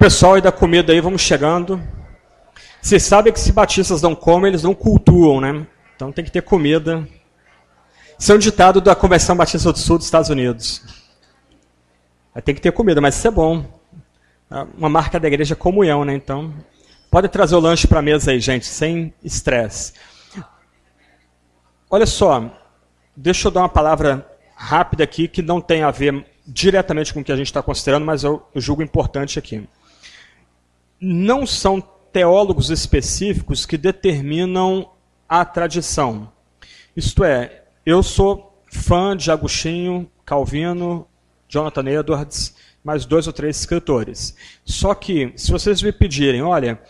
Pessoal aí da comida aí, vamos chegando. Vocês sabem que se batistas não comem, eles não cultuam, né? Então tem que ter comida. Isso é um ditado da Convenção Batista do Sul dos Estados Unidos. Tem que ter comida, mas isso é bom. Uma marca da igreja é comunhão, né? Então, pode trazer o lanche para a mesa aí, gente, sem estresse. Olha só, deixa eu dar uma palavra rápida aqui que não tem a ver diretamente com o que a gente está considerando, mas eu julgo importante aqui. Não são teólogos específicos que determinam a tradição. Isto é, eu sou fã de Agostinho, Calvino, Jonathan Edwards, mais 2 ou 3 escritores. Só que, se vocês me pedirem, olha,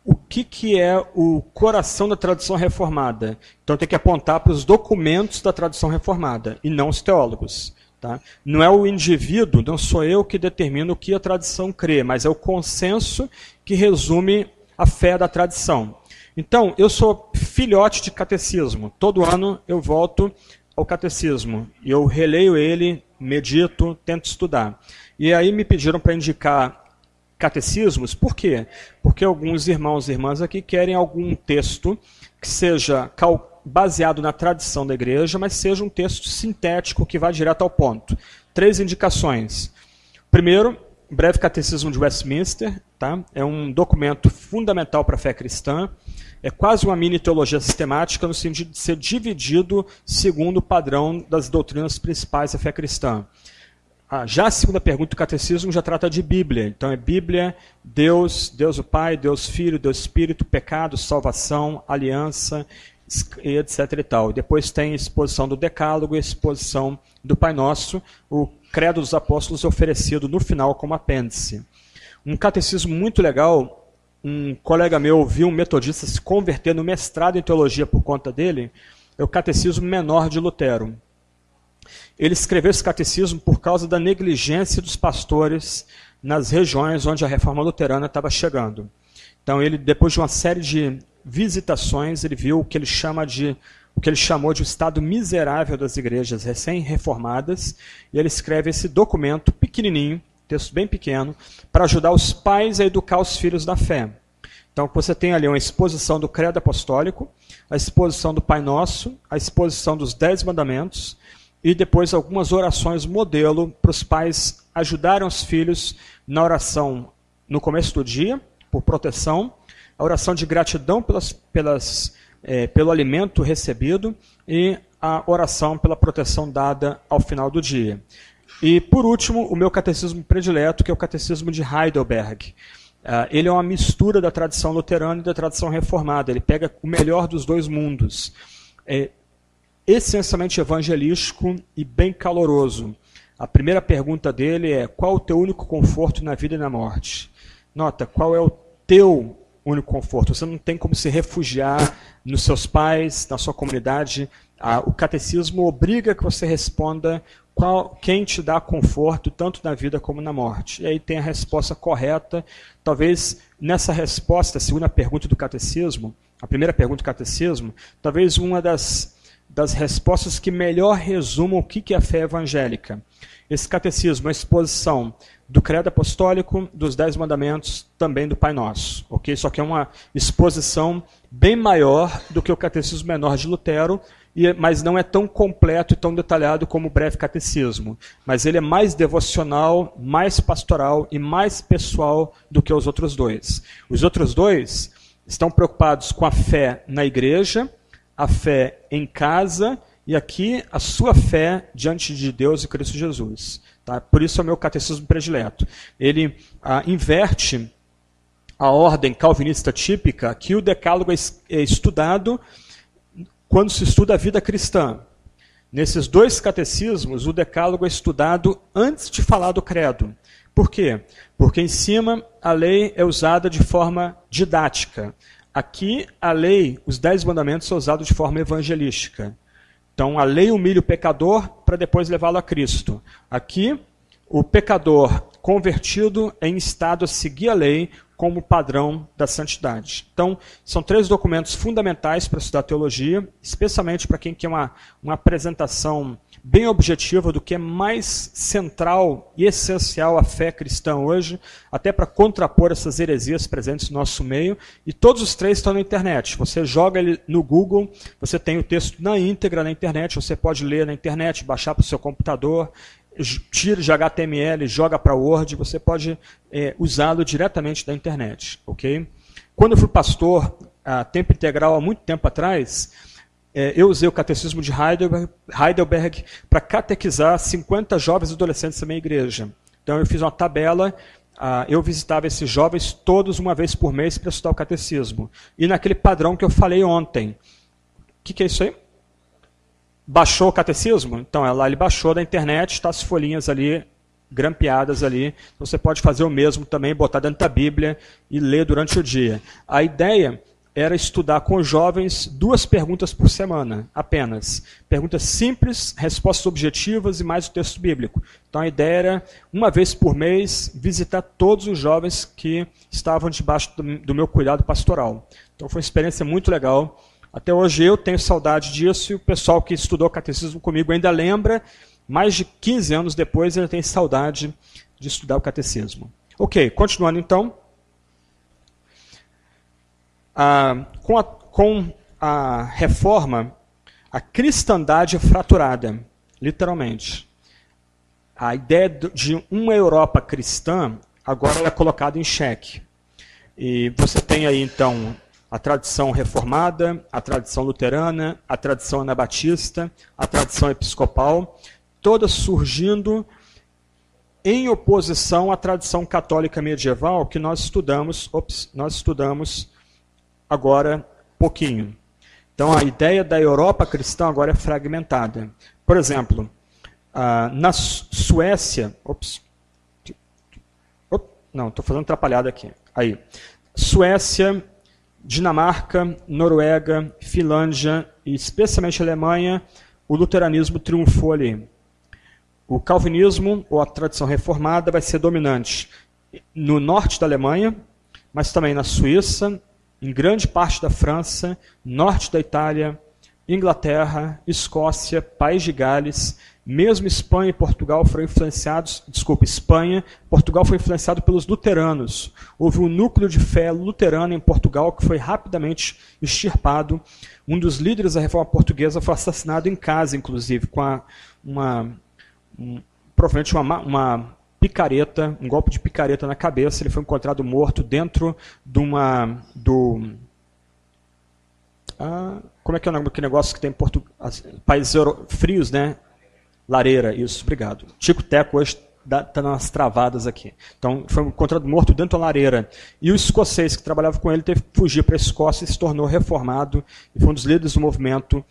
o que é o coração da tradição reformada? Então tem que apontar para os documentos da tradição reformada, e não os teólogos. Tá? Não é o indivíduo, não sou eu que determino o que a tradição crê, mas é o consenso que resume a fé da tradição. Então, eu sou filhote de catecismo. Todo ano eu volto ao catecismo. E eu releio ele, medito, tento estudar. E aí me pediram para indicar catecismos. Por quê? Porque alguns irmãos e irmãs aqui querem algum texto que seja baseado na tradição da igreja, mas seja um texto sintético que vá direto ao ponto. 3 indicações. Primeiro, Breve Catecismo de Westminster, tá? É um documento fundamental para a fé cristã. É quase uma mini teologia sistemática no sentido de ser dividido segundo o padrão das doutrinas principais da fé cristã. Já a segunda pergunta do catecismo já trata de Bíblia. Então é Bíblia, Deus, Deus o Pai, Deus Filho, Deus Espírito, pecado, salvação, aliança, etc. e tal. Depois tem a exposição do Decálogo e a exposição do Pai Nosso, o Credo dos Apóstolos oferecido no final como apêndice. Um catecismo muito legal, um colega meu viu um metodista se converter no mestrado em teologia por conta dele, é o Catecismo Menor de Lutero. Ele escreveu esse catecismo por causa da negligência dos pastores nas regiões onde a reforma luterana estava chegando. Então ele, depois de uma série de visitações, ele viu o que ele chamou de o estado miserável das igrejas recém-reformadas, e ele escreve esse documento pequenininho, texto bem pequeno, para ajudar os pais a educar os filhos da fé. Então você tem ali uma exposição do Credo Apostólico, a exposição do Pai Nosso, a exposição dos 10 Mandamentos, e depois algumas orações modelo para os pais ajudarem os filhos na oração no começo do dia, por proteção, a oração de gratidão pelo alimento recebido e a oração pela proteção dada ao final do dia. E, por último, o meu catecismo predileto, que é o Catecismo de Heidelberg. Ele é uma mistura da tradição luterana e da tradição reformada. Ele pega o melhor dos dois mundos. É essencialmente evangelístico e bem caloroso. A primeira pergunta dele é: qual o teu único conforto na vida e na morte? Nota, qual é o teu único conforto? Você não tem como se refugiar nos seus pais, na sua comunidade. O catecismo obriga que você responda quem te dá conforto, tanto na vida como na morte. E aí tem a resposta correta. Talvez nessa resposta, a segunda pergunta do catecismo, a primeira pergunta do catecismo, talvez uma das respostas que melhor resumam o que é a fé evangélica. Esse catecismo é a exposição do Credo Apostólico, dos 10 Mandamentos, também do Pai Nosso. Okay? Só que é uma exposição bem maior do que o Catecismo Menor de Lutero, mas não é tão completo e tão detalhado como o Breve Catecismo. Mas ele é mais devocional, mais pastoral e mais pessoal do que os outros dois. Os outros dois estão preocupados com a fé na igreja, a fé em casa, e aqui a sua fé diante de Deus e Cristo Jesus. Tá? Por isso é o meu catecismo predileto. Ele inverte a ordem calvinista típica, que o Decálogo é estudado quando se estuda a vida cristã. Nesses 2 catecismos, o Decálogo é estudado antes de falar do credo. Por quê? Porque em cima a lei é usada de forma didática. Aqui a lei, os 10 mandamentos, são usados de forma evangelística. Então, a lei humilha o pecador para depois levá-lo a Cristo. Aqui, o pecador convertido em estado a seguir a lei, como padrão da santidade. Então, são 3 documentos fundamentais para estudar teologia, especialmente para quem quer uma apresentação bem objetiva do que é mais central e essencial à fé cristã hoje, até para contrapor essas heresias presentes no nosso meio. E todos os 3 estão na internet. Você joga ele no Google, você tem o texto na íntegra na internet, você pode ler na internet, baixar para o seu computador, tira de HTML, joga para Word, você pode usá-lo diretamente da internet. Okay? Quando eu fui pastor a tempo integral há muito tempo atrás, eu usei o catecismo de Heidelberg para catequizar 50 jovens e adolescentes da minha igreja. Então eu fiz uma tabela, eu visitava esses jovens todos uma vez por mês para estudar o catecismo. E naquele padrão que eu falei ontem. O que é isso aí? Baixou o catecismo? Então, lá ele baixou da internet, está as folhinhas ali, grampeadas ali. Então, você pode fazer o mesmo também, botar dentro da Bíblia e ler durante o dia. A ideia era estudar com os jovens 2 perguntas por semana, apenas. Perguntas simples, respostas objetivas e mais o texto bíblico. Então, a ideia era, uma vez por mês, visitar todos os jovens que estavam debaixo do meu cuidado pastoral. Então, foi uma experiência muito legal. Até hoje eu tenho saudade disso e o pessoal que estudou catecismo comigo ainda lembra, mais de 15 anos depois ainda tem saudade de estudar o catecismo. Ok, continuando então. Com a reforma, a cristandade é fraturada, literalmente. A ideia de uma Europa cristã agora é colocada em xeque. E você tem aí então a tradição reformada, a tradição luterana, a tradição anabatista, a tradição episcopal, todas surgindo em oposição à tradição católica medieval que nós estudamos agora pouquinho. Então a ideia da Europa cristã agora é fragmentada. Por exemplo, na Suécia... não, estou fazendo atrapalhada aqui. Aí. Suécia, Dinamarca, Noruega, Finlândia e especialmente Alemanha, o luteranismo triunfou ali. O calvinismo, ou a tradição reformada, vai ser dominante no norte da Alemanha, mas também na Suíça, em grande parte da França, norte da Itália, Inglaterra, Escócia, País de Gales, mesmo Espanha e Portugal foram influenciados, Portugal foi influenciado pelos luteranos. Houve um núcleo de fé luterana em Portugal que foi rapidamente extirpado. Um dos líderes da reforma portuguesa foi assassinado em casa, inclusive, com provavelmente uma picareta, um golpe de picareta na cabeça. Ele foi encontrado morto dentro de como é que é o nome daquele negócio que tem em países frios, né? Lareira, isso, obrigado. Tico-teco hoje está nas travadas aqui. Então, foi encontrado morto dentro da lareira. E o escocês que trabalhava com ele teve que fugir para a Escócia e se tornou reformado e foi um dos líderes do movimento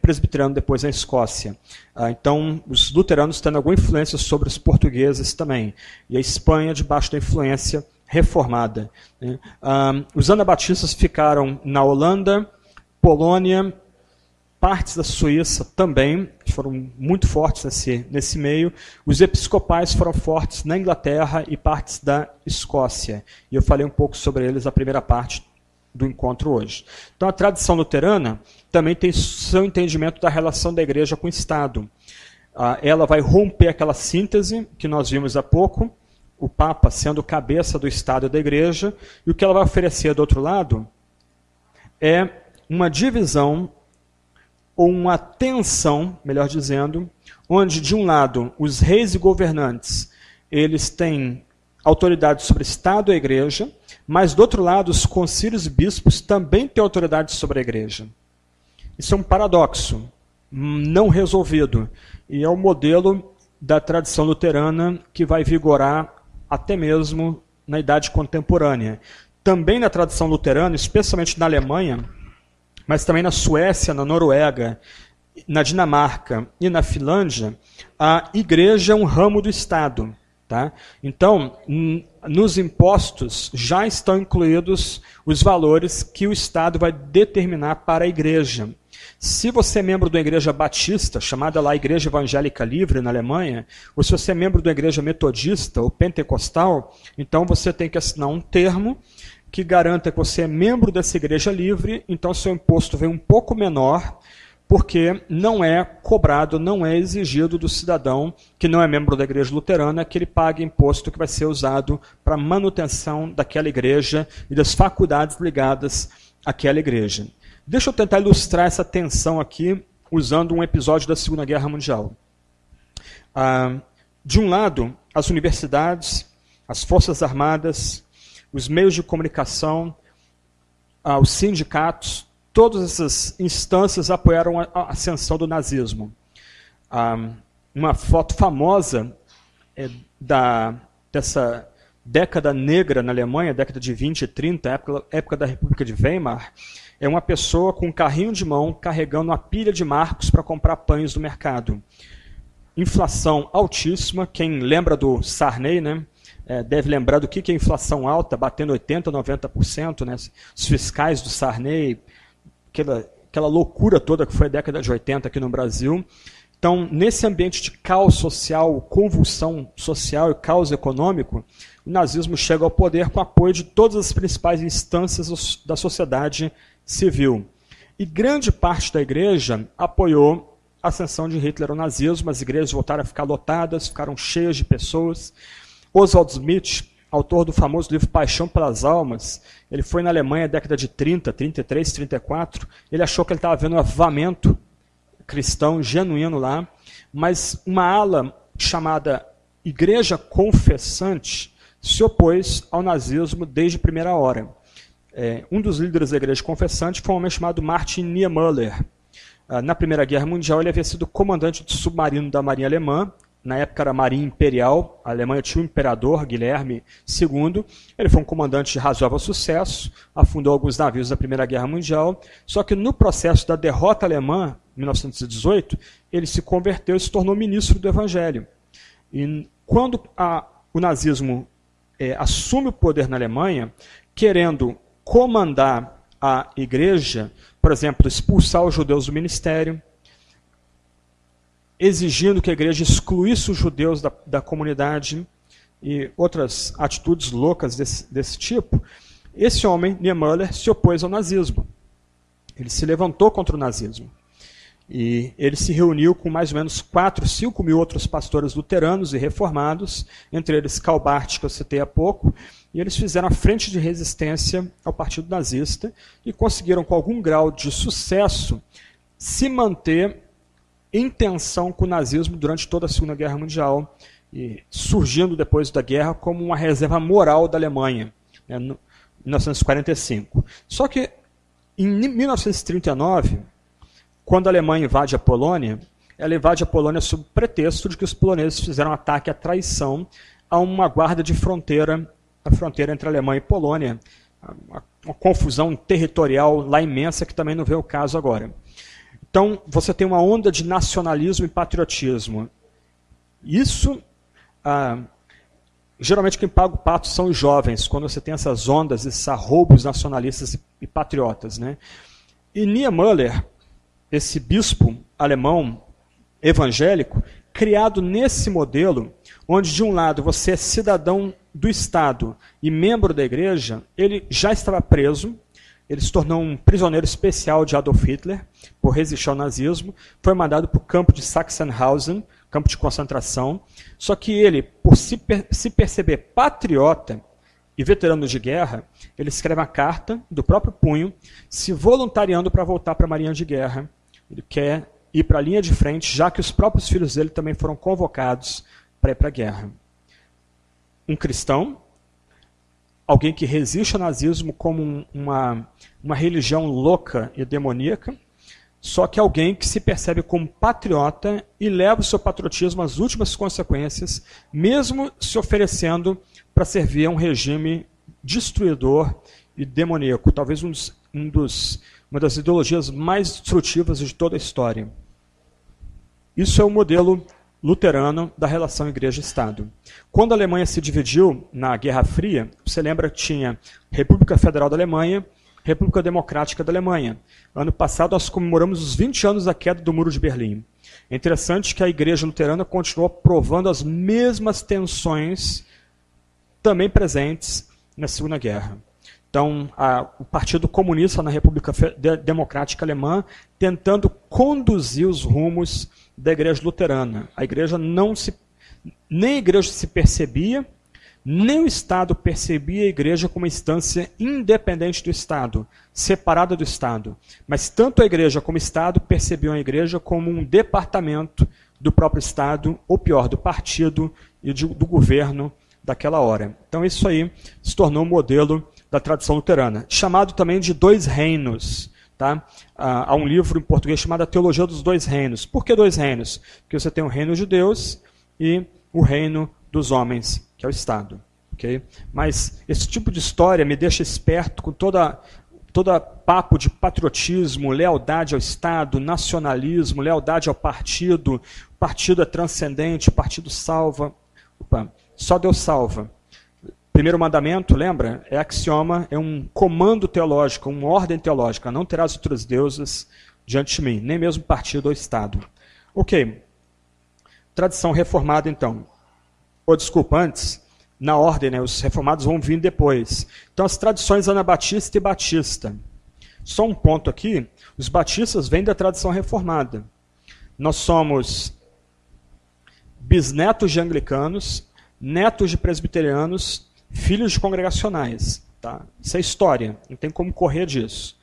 presbiteriano depois na Escócia. Então, os luteranos tendo alguma influência sobre os portugueses também. E a Espanha debaixo da influência reformada. Os anabatistas ficaram na Holanda, Polônia, partes da Suíça também, que foram muito fortes nesse meio. Os episcopais foram fortes na Inglaterra e partes da Escócia. E eu falei um pouco sobre eles na primeira parte do encontro hoje. Então, a tradição luterana também tem seu entendimento da relação da igreja com o Estado. Ela vai romper aquela síntese que nós vimos há pouco, o Papa sendo cabeça do Estado e da igreja, e o que ela vai oferecer do outro lado é uma divisão ou uma tensão, melhor dizendo, onde, de um lado, os reis e governantes, eles têm autoridade sobre o Estado e a igreja, mas, do outro lado, os concílios e bispos também têm autoridade sobre a igreja. Isso é um paradoxo não resolvido, e é o modelo da tradição luterana que vai vigorar até mesmo na idade contemporânea. Também na tradição luterana, especialmente na Alemanha, mas também na Suécia, na Noruega, na Dinamarca e na Finlândia, a igreja é um ramo do Estado. Tá? Então, nos impostos já estão incluídos os valores que o Estado vai determinar para a igreja. Se você é membro de uma igreja batista, chamada lá Igreja Evangélica Livre na Alemanha, ou se você é membro de uma igreja metodista ou pentecostal, então você tem que assinar um termo que garanta que você é membro dessa igreja livre, então seu imposto vem um pouco menor, porque não é cobrado, não é exigido do cidadão que não é membro da igreja luterana que ele pague imposto que vai ser usado para a manutenção daquela igreja e das faculdades ligadas àquela igreja. Deixa eu tentar ilustrar essa tensão aqui usando um episódio da Segunda Guerra Mundial. De um lado, as universidades, as forças armadas, os meios de comunicação, os sindicatos, todas essas instâncias apoiaram a ascensão do nazismo. Uma foto famosa dessa década negra na Alemanha, década de 20 e 30, época da República de Weimar, é uma pessoa com um carrinho de mão carregando uma pilha de marcos para comprar pães do mercado. Inflação altíssima, quem lembra do Sarney, né? Deve lembrar do que é inflação alta, batendo 80%, 90%, né? Os fiscais do Sarney, aquela loucura toda que foi a década de 80 aqui no Brasil. Então, nesse ambiente de caos social, convulsão social e caos econômico, o nazismo chega ao poder com apoio de todas as principais instâncias da sociedade civil. E grande parte da igreja apoiou a ascensão de Hitler ao nazismo, as igrejas voltaram a ficar lotadas, ficaram cheias de pessoas. Oswald Smith, autor do famoso livro Paixão pelas Almas, ele foi na Alemanha na década de 30, 33, 34, ele achou que ele estava vendo um avivamento cristão genuíno lá, mas uma ala chamada Igreja Confessante se opôs ao nazismo desde a primeira hora. Um dos líderes da Igreja Confessante foi um homem chamado Martin Niemöller. Na Primeira Guerra Mundial ele havia sido comandante de submarino da Marinha Alemã, na época era a Marinha Imperial, a Alemanha tinha o imperador Guilherme II, ele foi um comandante de razoável sucesso, afundou alguns navios da Primeira Guerra Mundial, só que no processo da derrota alemã, em 1918, ele se converteu e se tornou ministro do Evangelho. E quando o nazismo assume o poder na Alemanha, querendo comandar a igreja, por exemplo, expulsar os judeus do ministério, exigindo que a igreja excluísse os judeus da comunidade e outras atitudes loucas desse tipo, esse homem, Niemöller, se opôs ao nazismo. Ele se levantou contra o nazismo. E ele se reuniu com mais ou menos 4, 5 mil outros pastores luteranos e reformados, entre eles Karl Barth, que eu citei há pouco, e eles fizeram a frente de resistência ao partido nazista e conseguiram, com algum grau de sucesso, se manter em tensão com o nazismo durante toda a Segunda Guerra Mundial, e surgindo depois da guerra como uma reserva moral da Alemanha, né, em 1945. Só que em 1939, quando a Alemanha invade a Polônia, ela invade a Polônia sob o pretexto de que os poloneses fizeram um ataque à traição a uma guarda de fronteira, a fronteira entre a Alemanha e Polônia, uma confusão territorial lá imensa que também não vê o caso agora. Então, você tem uma onda de nacionalismo e patriotismo. Isso, geralmente quem paga o pato são os jovens, quando você tem essas ondas, esses arroubos nacionalistas e patriotas, né? E Niemöller, esse bispo alemão evangélico, criado nesse modelo, onde de um lado você é cidadão do Estado e membro da igreja, ele já estava preso, ele se tornou um prisioneiro especial de Adolf Hitler, por resistir ao nazismo, foi mandado para o campo de Sachsenhausen, campo de concentração, só que ele, por se perceber patriota e veterano de guerra, ele escreve uma carta do próprio punho, se voluntariando para voltar para a Marinha de Guerra. Ele quer ir para a linha de frente, já que os próprios filhos dele também foram convocados para ir para a guerra. Um cristão, alguém que resiste ao nazismo como uma religião louca e demoníaca, só que alguém que se percebe como patriota e leva o seu patriotismo às últimas consequências, mesmo se oferecendo para servir a um regime destruidor e demoníaco, talvez uma das ideologias mais destrutivas de toda a história. Isso é o modelo luterano da relação igreja-estado. Quando a Alemanha se dividiu na Guerra Fria, você lembra que tinha República Federal da Alemanha, República Democrática da Alemanha. Ano passado nós comemoramos os 20 anos da queda do Muro de Berlim. É interessante que a Igreja Luterana continuou provando as mesmas tensões também presentes na Segunda Guerra. Então, o Partido Comunista na República Democrática Alemã tentando conduzir os rumos da Igreja Luterana. A Igreja nem a Igreja se percebia, nem o Estado percebia a Igreja como uma instância independente do Estado, separada do Estado. Mas tanto a Igreja como o Estado percebiam a Igreja como um departamento do próprio Estado, ou pior, do partido e do governo daquela hora. Então isso aí se tornou um modelo da tradição luterana, chamado também de dois reinos. Tá? Há um livro em português chamado A Teologia dos Dois Reinos. Por que dois reinos? Porque você tem o reino de Deus e o reino dos homens, que é o Estado. Okay? Mas esse tipo de história me deixa esperto com toda papo de patriotismo, lealdade ao Estado, nacionalismo, lealdade ao partido. O partido é transcendente, o partido salva. Opa, só Deus salva. Primeiro mandamento, lembra? É axioma, é um comando teológico, uma ordem teológica. Não terás outros deuses diante de mim, nem mesmo partido ou Estado. Ok. Tradição reformada, então. Ou, desculpa, antes, na ordem, né, os reformados vão vir depois. Então, as tradições anabatista e batista. Só um ponto aqui, os batistas vêm da tradição reformada. Nós somos bisnetos de anglicanos, netos de presbiterianos, filhos de congregacionais. Tá? Isso é história, não tem como correr disso.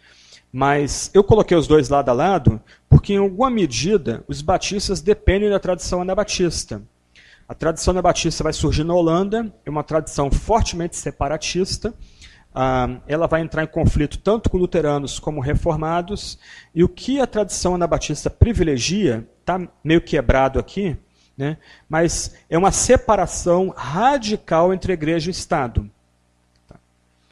Mas eu coloquei os dois lado a lado porque, em alguma medida, os batistas dependem da tradição anabatista. A tradição anabatista vai surgir na Holanda, é uma tradição fortemente separatista. Ela vai entrar em conflito tanto com luteranos como reformados. E o que a tradição anabatista privilegia, está meio quebrado aqui, né? Mas é uma separação radical entre a igreja e o Estado.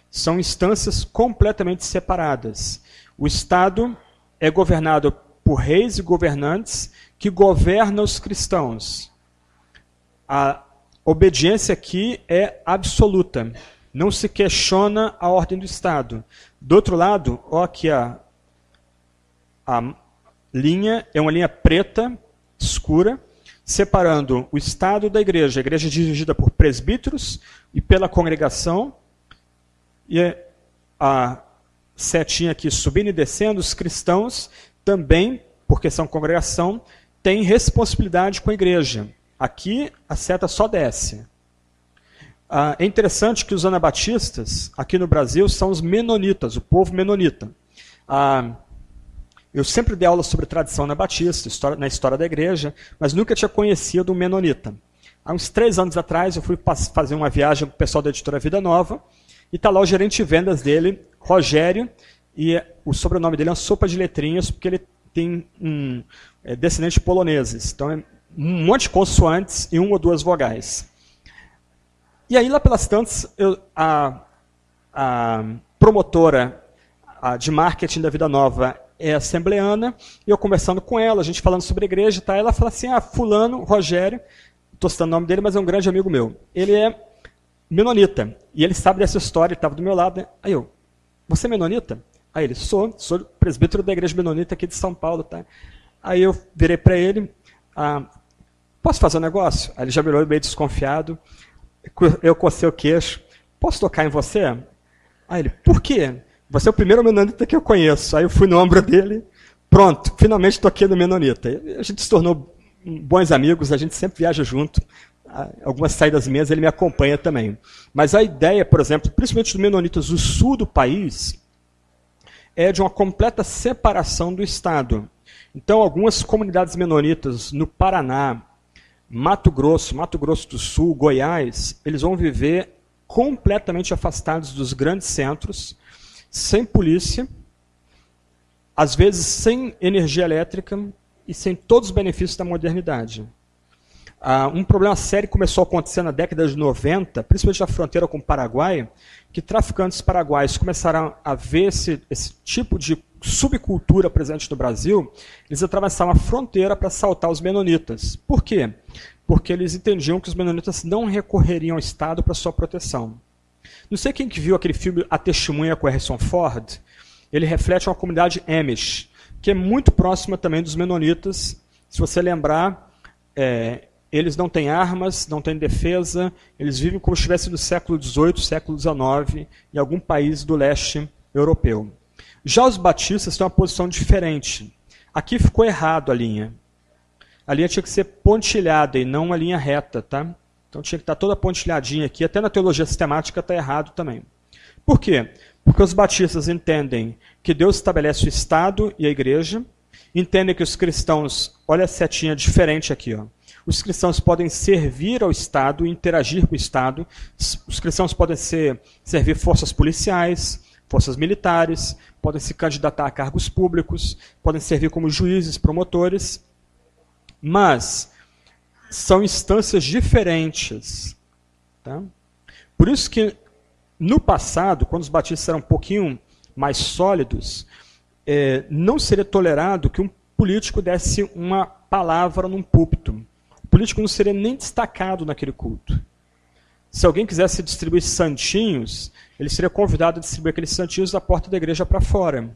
São instâncias completamente separadas. O Estado é governado por reis e governantes que governam os cristãos. A obediência aqui é absoluta. Não se questiona a ordem do Estado. Do outro lado, ó, aqui a linha é uma linha preta, escura, separando o Estado da igreja. A igreja é dirigida por presbíteros e pela congregação. E a setinha aqui subindo e descendo, os cristãos também, porque são congregação, têm responsabilidade com a igreja. Aqui a seta só desce. É interessante que os anabatistas, aqui no Brasil, são os menonitas, o povo menonita. Eu sempre dei aula sobre tradição anabatista, na história da igreja, mas nunca tinha conhecido um menonita. Há uns 3 anos atrás, eu fui fazer uma viagem com o pessoal da editora Vida Nova, e está lá o gerente de vendas dele, Rogério, e o sobrenome dele é uma sopa de letrinhas, porque ele tem descendentes poloneses. Então, é um monte de consoantes e 1 ou 2 vogais. E aí, lá pelas tantas, a promotora de marketing da Vida Nova é assembleana, e eu conversando com ela, a gente falando sobre a igreja, tá? Ela fala assim, fulano, Rogério, estou citando o nome dele, mas é um grande amigo meu. Ele é menonita, e ele sabe dessa história, ele estava do meu lado. Né? Aí eu, você é menonita? Aí ele, sou presbítero da igreja menonita aqui de São Paulo. Tá? Aí eu virei para ele, posso fazer um negócio? Aí ele já me olhou meio desconfiado, eu cocei o queixo, posso tocar em você? Aí ele, por quê? Você é o primeiro menonita que eu conheço. Aí eu fui no ombro dele, pronto, finalmente toquei no menonita. A gente se tornou bons amigos, a gente sempre viaja junto. Algumas saídas minhas ele me acompanha também. Mas a ideia, por exemplo, principalmente dos menonitas do sul do país, é de uma completa separação do Estado. Então, algumas comunidades menonitas no Paraná, Mato Grosso do Sul, Goiás, eles vão viver completamente afastados dos grandes centros, sem polícia, às vezes sem energia elétrica e sem todos os benefícios da modernidade. Um problema sério começou a acontecer na década de 90, principalmente na fronteira com o Paraguai, que traficantes paraguaios começaram a ver esse tipo de subcultura presente no Brasil. Eles atravessavam a fronteira para assaltar os menonitas. Por quê? Porque eles entendiam que os menonitas não recorreriam ao Estado para sua proteção. Não sei quem que viu aquele filme A Testemunha com Harrison Ford. ele reflete uma comunidade Amish, que é muito próxima também dos menonitas. Se você lembrar, eles não têm armas, não têm defesa, eles vivem como se estivessem no século XVIII, século XIX, em algum país do leste europeu. Já os batistas têm uma posição diferente. Aqui ficou errado a linha. A linha tinha que ser pontilhada e não uma linha reta, tá? Então tinha que estar toda pontilhadinha aqui. Até na teologia sistemática está errado também. Por quê? Porque os batistas entendem que Deus estabelece o Estado e a igreja, entendem que os cristãos, olha a setinha diferente aqui, ó. Os cristãos podem servir ao Estado, interagir com o Estado. Os cristãos podem servir forças policiais, forças militares, podem se candidatar a cargos públicos, podem servir como juízes, promotores, mas são instâncias diferentes. Tá? Por isso que, no passado, quando os batistas eram um pouquinho mais sólidos, não seria tolerado que um político desse uma palavra num púlpito. O político não seria nem destacado naquele culto. Se alguém quisesse distribuir santinhos, ele seria convidado a distribuir aqueles santinhos da porta da igreja para fora.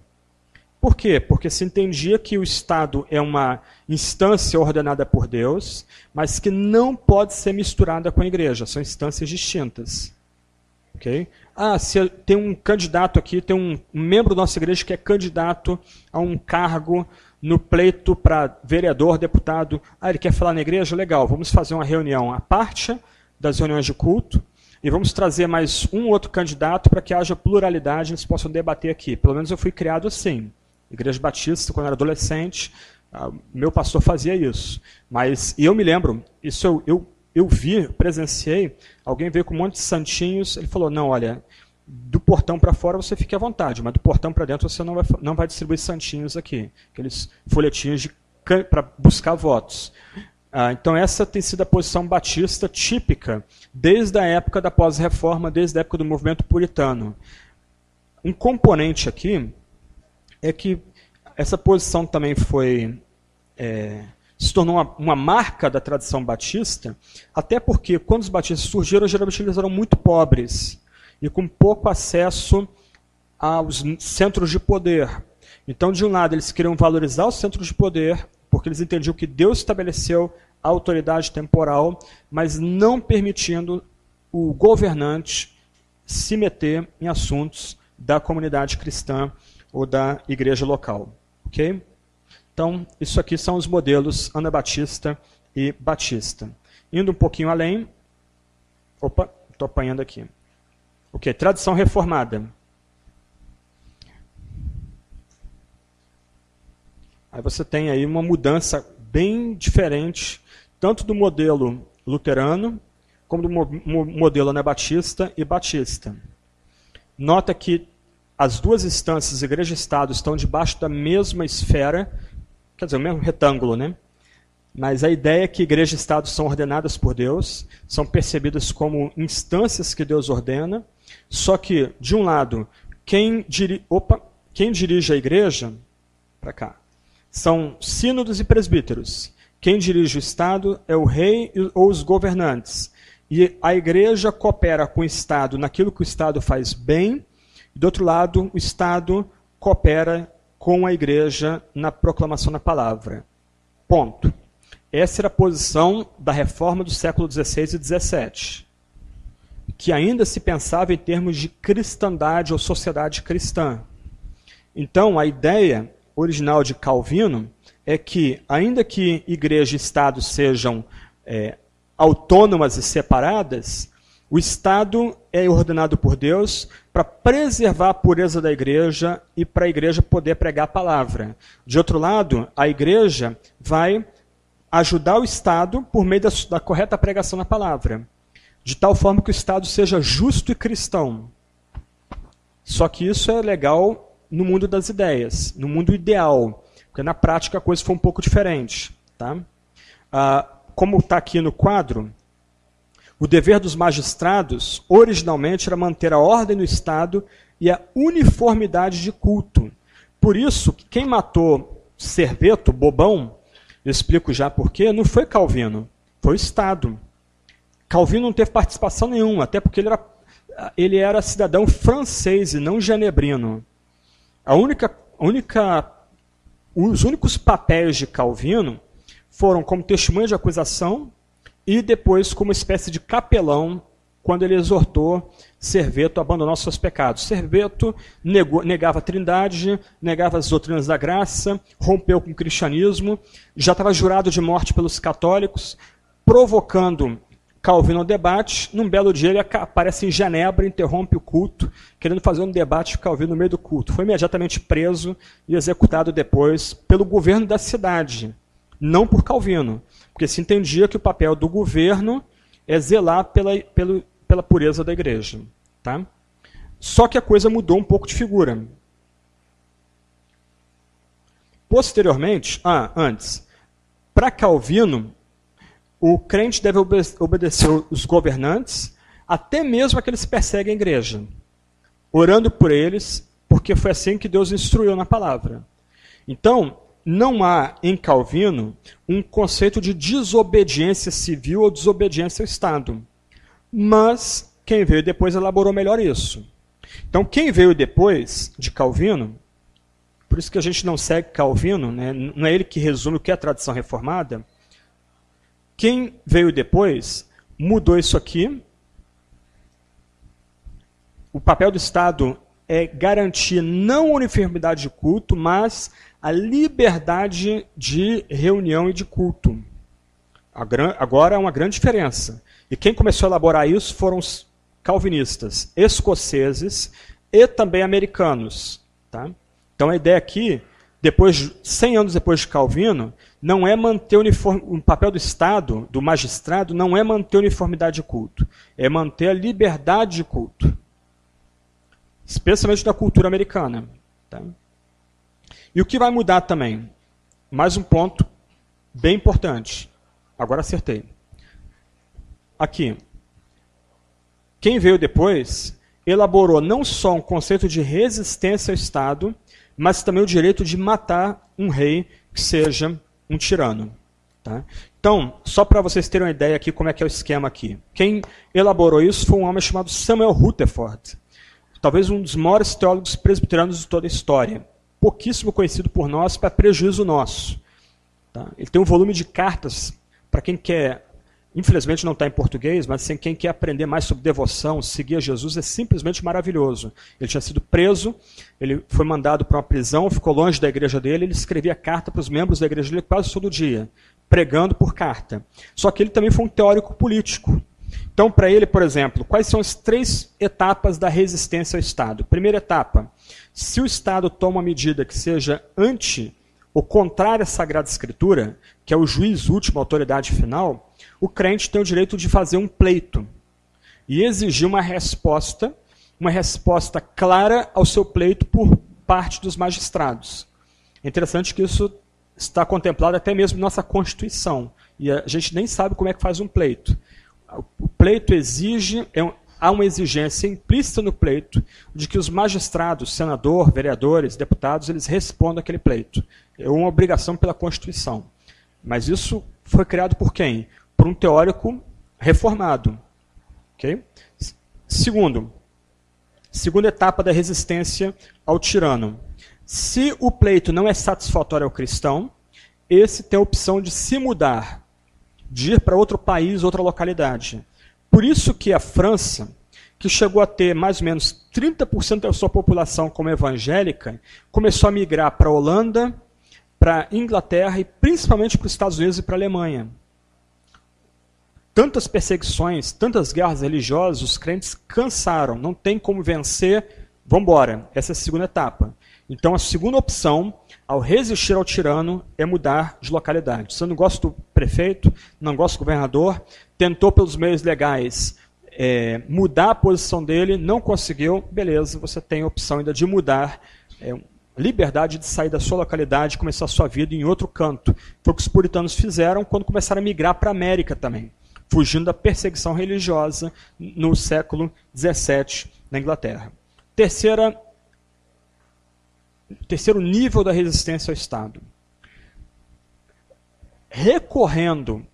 Por quê? Porque se entendia que o Estado é uma instância ordenada por Deus, mas que não pode ser misturada com a igreja. São instâncias distintas. Okay? Se tem um candidato aqui, tem um membro da nossa igreja que é candidato a um cargo no pleito para vereador, deputado. Ele quer falar na igreja? Legal, vamos fazer uma reunião à parte das reuniões de culto e vamos trazer mais um outro candidato para que haja pluralidade e eles possam debater aqui. Pelo menos eu fui criado assim. Igreja Batista, quando eu era adolescente, meu pastor fazia isso. Mas eu me lembro, isso eu vi, presenciei, alguém veio com um monte de santinhos, ele falou, não, olha, do portão para fora você fique à vontade, mas do portão para dentro você não vai distribuir santinhos aqui, aqueles folhetinhos para buscar votos. Então essa tem sido a posição batista típica desde a época da pós-reforma, desde a época do movimento puritano. Um componente aqui é que essa posição também se tornou uma marca da tradição batista, até porque quando os batistas surgiram, geralmente eles eram muito pobres e com pouco acesso aos centros de poder. Então, de um lado, eles queriam valorizar os centros de poder, porque eles entendiam que Deus estabeleceu a autoridade temporal, mas não permitindo o governante se meter em assuntos da comunidade cristã ou da igreja local. Ok? Então, isso aqui são os modelos anabatista e batista. Indo um pouquinho além... Opa, estou apanhando aqui. Ok, tradição reformada. Aí você tem aí uma mudança bem diferente, tanto do modelo luterano, como do modelo anabatista e batista. Nota que as duas instâncias, igreja e Estado, estão debaixo da mesma esfera, quer dizer, o mesmo retângulo, né? Mas a ideia é que igreja e Estado são ordenadas por Deus, são percebidas como instâncias que Deus ordena, só que, de um lado, quem dirige a igreja, para cá, são sínodos e presbíteros. Quem dirige o Estado é o rei ou os governantes. E a igreja coopera com o Estado naquilo que o Estado faz bem, e, do outro lado, o Estado coopera com a igreja na proclamação da palavra. Ponto. Essa era a posição da reforma do século XVI e XVII, que ainda se pensava em termos de cristandade ou sociedade cristã. Então, a ideia original de Calvino é que, ainda que igreja e Estado sejam autônomas e separadas, o Estado é ordenado por Deus para preservar a pureza da igreja e para a igreja poder pregar a palavra. De outro lado, a igreja vai ajudar o Estado por meio da correta pregação da palavra, de tal forma que o Estado seja justo e cristão. Só que isso é legal no mundo das ideias, no mundo ideal, porque na prática a coisa foi um pouco diferente. Tá? Como está aqui no quadro, o dever dos magistrados, originalmente, era manter a ordem no Estado e a uniformidade de culto. Por isso, quem matou Serveto, Bobão, eu explico já por quê, não foi Calvino, foi o Estado. Calvino não teve participação nenhuma, até porque ele era cidadão francês e não genebrino. Os únicos papéis de Calvino foram como testemunha de acusação e depois como espécie de capelão quando ele exortou Serveto a abandonar os seus pecados. Serveto negava a Trindade, negava as doutrinas da graça, rompeu com o cristianismo, já estava jurado de morte pelos católicos, provocando Calvino ao debate. Num belo dia ele aparece em Genebra, interrompe o culto, querendo fazer um debate com Calvino no meio do culto. Foi imediatamente preso e executado depois pelo governo da cidade, não por Calvino, porque se entendia que o papel do governo é zelar pela pureza da igreja. Tá? Só que a coisa mudou um pouco de figura. Posteriormente, antes, para Calvino, o crente deve obedecer os governantes, até mesmo aqueles que perseguem a igreja, orando por eles, porque foi assim que Deus instruiu na palavra. Então, não há em Calvino um conceito de desobediência civil ou desobediência ao Estado. Mas quem veio depois elaborou melhor isso. Então, quem veio depois de Calvino, por isso que a gente não segue Calvino, né? Não é ele que resume o que é a tradição reformada. Quem veio depois mudou isso aqui. O papel do Estado é garantir não a uniformidade de culto, mas a liberdade de reunião e de culto. Agora há uma grande diferença. E quem começou a elaborar isso foram os calvinistas escoceses e também americanos. Tá? Então a ideia aqui, 100 anos depois de Calvino, não é manter o papel do Estado, do magistrado, não é manter a uniformidade de culto, é manter a liberdade de culto. Especialmente da cultura americana. Tá? E o que vai mudar também? Mais um ponto bem importante. Agora acertei. Aqui. Quem veio depois elaborou não só um conceito de resistência ao Estado, mas também o direito de matar um rei que seja um tirano. Tá? Então, só para vocês terem uma ideia aqui como é que é o esquema aqui. Quem elaborou isso foi um homem chamado Samuel Rutherford, talvez um dos maiores teólogos presbiterianos de toda a história. Pouquíssimo conhecido por nós, para prejuízo nosso. Tá? Ele tem um volume de cartas para quem quer, infelizmente não está em português, mas quem quer aprender mais sobre devoção, seguir a Jesus, é simplesmente maravilhoso. Ele tinha sido preso, ele foi mandado para uma prisão, ficou longe da igreja dele, ele escrevia carta para os membros da igreja dele quase todo dia, pregando por carta. Só que ele também foi um teórico político. Então, para ele, por exemplo, quais são as 3 etapas da resistência ao Estado? Primeira etapa, se o Estado toma uma medida que seja anti ou contrária à Sagrada Escritura, que é o juiz último, a autoridade final, o crente tem o direito de fazer um pleito e exigir uma resposta clara ao seu pleito por parte dos magistrados. É interessante que isso está contemplado até mesmo na nossa Constituição, e a gente nem sabe como é que faz um pleito. O pleito exige, há uma exigência implícita no pleito de que os magistrados, senador, vereadores, deputados, eles respondam àquele pleito. É uma obrigação pela Constituição. Mas isso foi criado por quem? Por um teórico reformado. Okay? Segunda etapa da resistência ao tirano. Se o pleito não é satisfatório ao cristão, esse tem a opção de se mudar, de ir para outro país, outra localidade. Por isso que a França, que chegou a ter mais ou menos 30% da sua população como evangélica, começou a migrar para a Holanda, para a Inglaterra e principalmente para os Estados Unidos e para a Alemanha. Tantas perseguições, tantas guerras religiosas, os crentes cansaram, não tem como vencer, vamos embora. Essa é a segunda etapa. Então a segunda opção, ao resistir ao tirano, é mudar de localidade. Você não gosta do prefeito, não gosta do governador, tentou pelos meios legais mudar a posição dele, não conseguiu, beleza, você tem a opção ainda de mudar, liberdade de sair da sua localidade e começar a sua vida em outro canto. Foi o que os puritanos fizeram quando começaram a migrar para a América também, fugindo da perseguição religiosa no século XVII na Inglaterra. Terceiro nível da resistência ao Estado. Recorrendo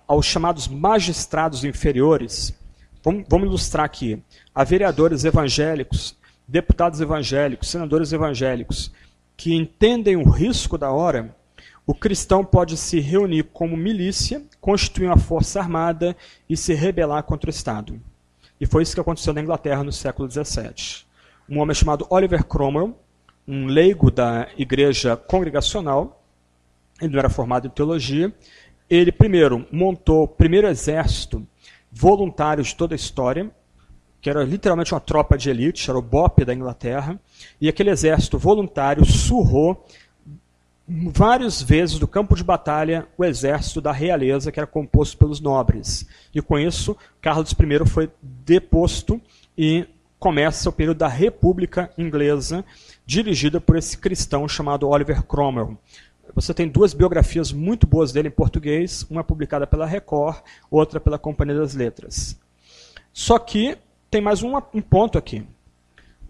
aos chamados magistrados inferiores, vamos ilustrar aqui, a vereadores evangélicos deputados evangélicos, senadores evangélicos, que entendem o risco da hora, o cristão pode se reunir como milícia, constituir uma força armada e se rebelar contra o Estado. E foi isso que aconteceu na Inglaterra no século XVII. Um homem chamado Oliver Cromwell, um leigo da igreja congregacional, ele não era formado em teologia, ele primeiro montou o primeiro exército voluntário de toda a história, que era literalmente uma tropa de elite, era o BOP da Inglaterra, e aquele exército voluntário surrou várias vezes do campo de batalha o exército da realeza, que era composto pelos nobres. E com isso, Carlos I foi deposto e começa o período da República Inglesa, dirigida por esse cristão chamado Oliver Cromwell. Você tem duas biografias muito boas dele em português, uma publicada pela Record, outra pela Companhia das Letras. Só que tem mais um ponto aqui.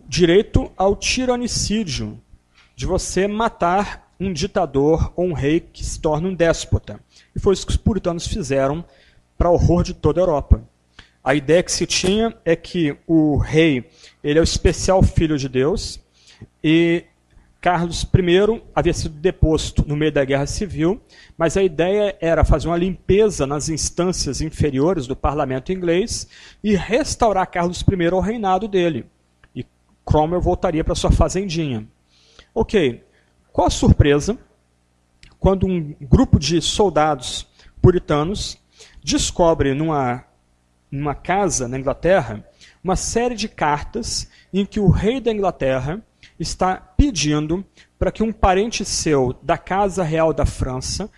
Direito ao tiranicídio, de você matar um ditador ou um rei que se torna um déspota. E foi isso que os puritanos fizeram para horror de toda a Europa. A ideia que se tinha é que o rei ele é o especial filho de Deus e Carlos I havia sido deposto no meio da Guerra Civil, mas a ideia era fazer uma limpeza nas instâncias inferiores do parlamento inglês e restaurar Carlos I ao reinado dele. E Cromwell voltaria para sua fazendinha. Ok, qual a surpresa quando um grupo de soldados puritanos descobre numa casa na Inglaterra uma série de cartas em que o rei da Inglaterra está pedindo para que um parente seu da Casa Real da França,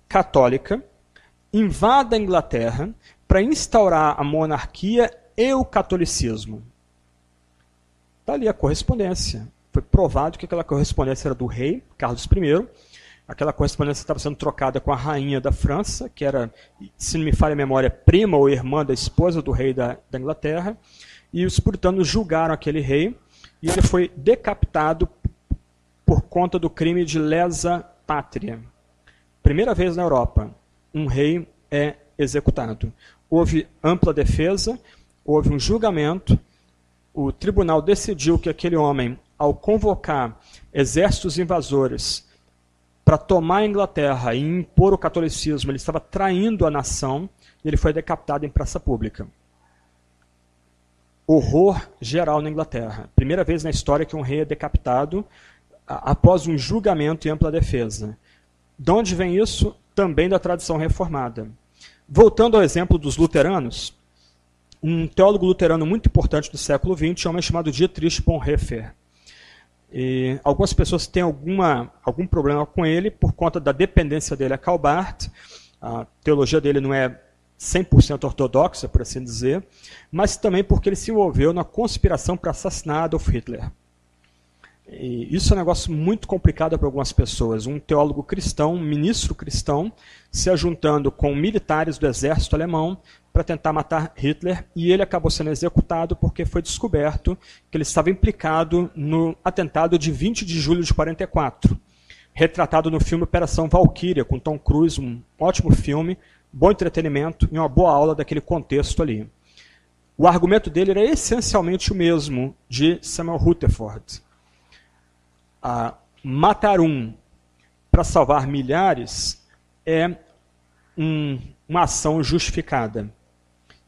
católica, invada a Inglaterra para instaurar a monarquia e o catolicismo. Está ali a correspondência. Foi provado que aquela correspondência era do rei, Carlos I. Aquela correspondência estava sendo trocada com a rainha da França, que era, se não me falha a memória, prima ou irmã da esposa do rei da Inglaterra. E os puritanos julgaram aquele rei e ele foi decapitado por conta do crime de lesa pátria. Primeira vez na Europa, um rei é executado. Houve ampla defesa, houve um julgamento, o tribunal decidiu que aquele homem, ao convocar exércitos invasores para tomar a Inglaterra e impor o catolicismo, ele estava traindo a nação e ele foi decapitado em praça pública. Horror geral na Inglaterra. Primeira vez na história que um rei é decapitado após um julgamento e ampla defesa. De onde vem isso? Também da tradição reformada. Voltando ao exemplo dos luteranos, um teólogo luterano muito importante do século XX é um homem chamado Dietrich Bonhoeffer. E algumas pessoas têm algum problema com ele por conta da dependência dele a Karl Barth. A teologia dele não é 100% ortodoxa, por assim dizer, mas também porque ele se envolveu na conspiração para assassinar Adolf Hitler. E isso é um negócio muito complicado para algumas pessoas. Um teólogo cristão, um ministro cristão, se ajuntando com militares do exército alemão para tentar matar Hitler, e ele acabou sendo executado porque foi descoberto que ele estava implicado no atentado de 20 de julho de 44, retratado no filme Operação Valkyria, com Tom Cruise, um ótimo filme, bom entretenimento e uma boa aula daquele contexto ali. O argumento dele era essencialmente o mesmo de Samuel Rutherford. Matar um para salvar milhares é uma ação justificada.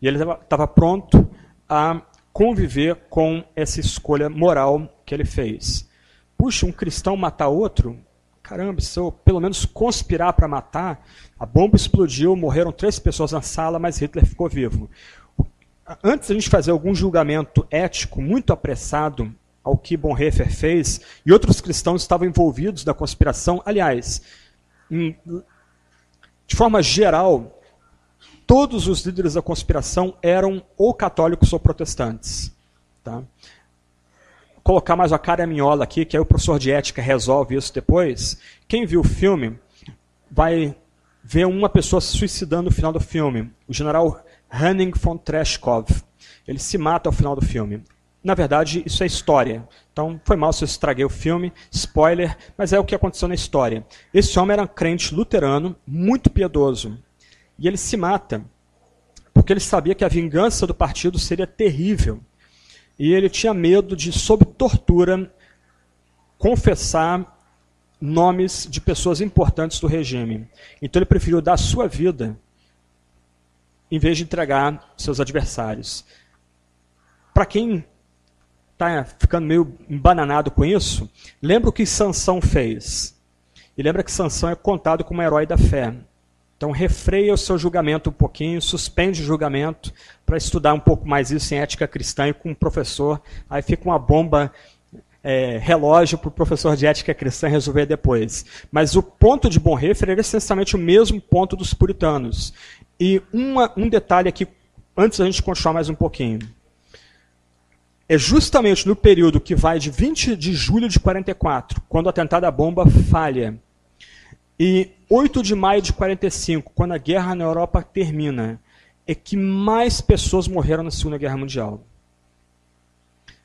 E ele estava pronto a conviver com essa escolha moral que ele fez. Puxa, um cristão matar outro? Caramba, se eu pelo menos conspirar para matar, a bomba explodiu, morreram 3 pessoas na sala, mas Hitler ficou vivo. Antes de a gente fazer algum julgamento ético muito apressado ao que Bonhoeffer fez, e outros cristãos estavam envolvidos na conspiração, aliás, de forma geral, todos os líderes da conspiração eram ou católicos ou protestantes. Tá? Colocar mais uma cara a minhola aqui, que aí o professor de ética resolve isso depois. Quem viu o filme vai ver uma pessoa se suicidando no final do filme. O general Henning von Treshkov. Ele se mata ao final do filme. Na verdade, isso é história. Então, foi mal se eu estraguei o filme, spoiler, mas é o que aconteceu na história. Esse homem era um crente luterano, muito piedoso. E ele se mata porque ele sabia que a vingança do partido seria terrível. e ele tinha medo de, sob tortura, confessar nomes de pessoas importantes do regime. Então ele preferiu dar a sua vida em vez de entregar seus adversários. Para quem está ficando meio embananado com isso, lembra o que Sansão fez. E lembra que Sansão é contado como um herói da fé. Então refreia o seu julgamento um pouquinho, suspende o julgamento para estudar um pouco mais isso em ética cristã e com um professor. Aí fica uma bomba relógio para o professor de ética cristã resolver depois. Mas o ponto de Bonhoeffer era essencialmente o mesmo ponto dos puritanos. E um detalhe aqui, antes da gente continuar mais um pouquinho. É justamente no período que vai de 20 de julho de 44, quando o atentado à bomba falha, e 8 de maio de 45, quando a guerra na Europa termina, é que mais pessoas morreram na Segunda Guerra Mundial.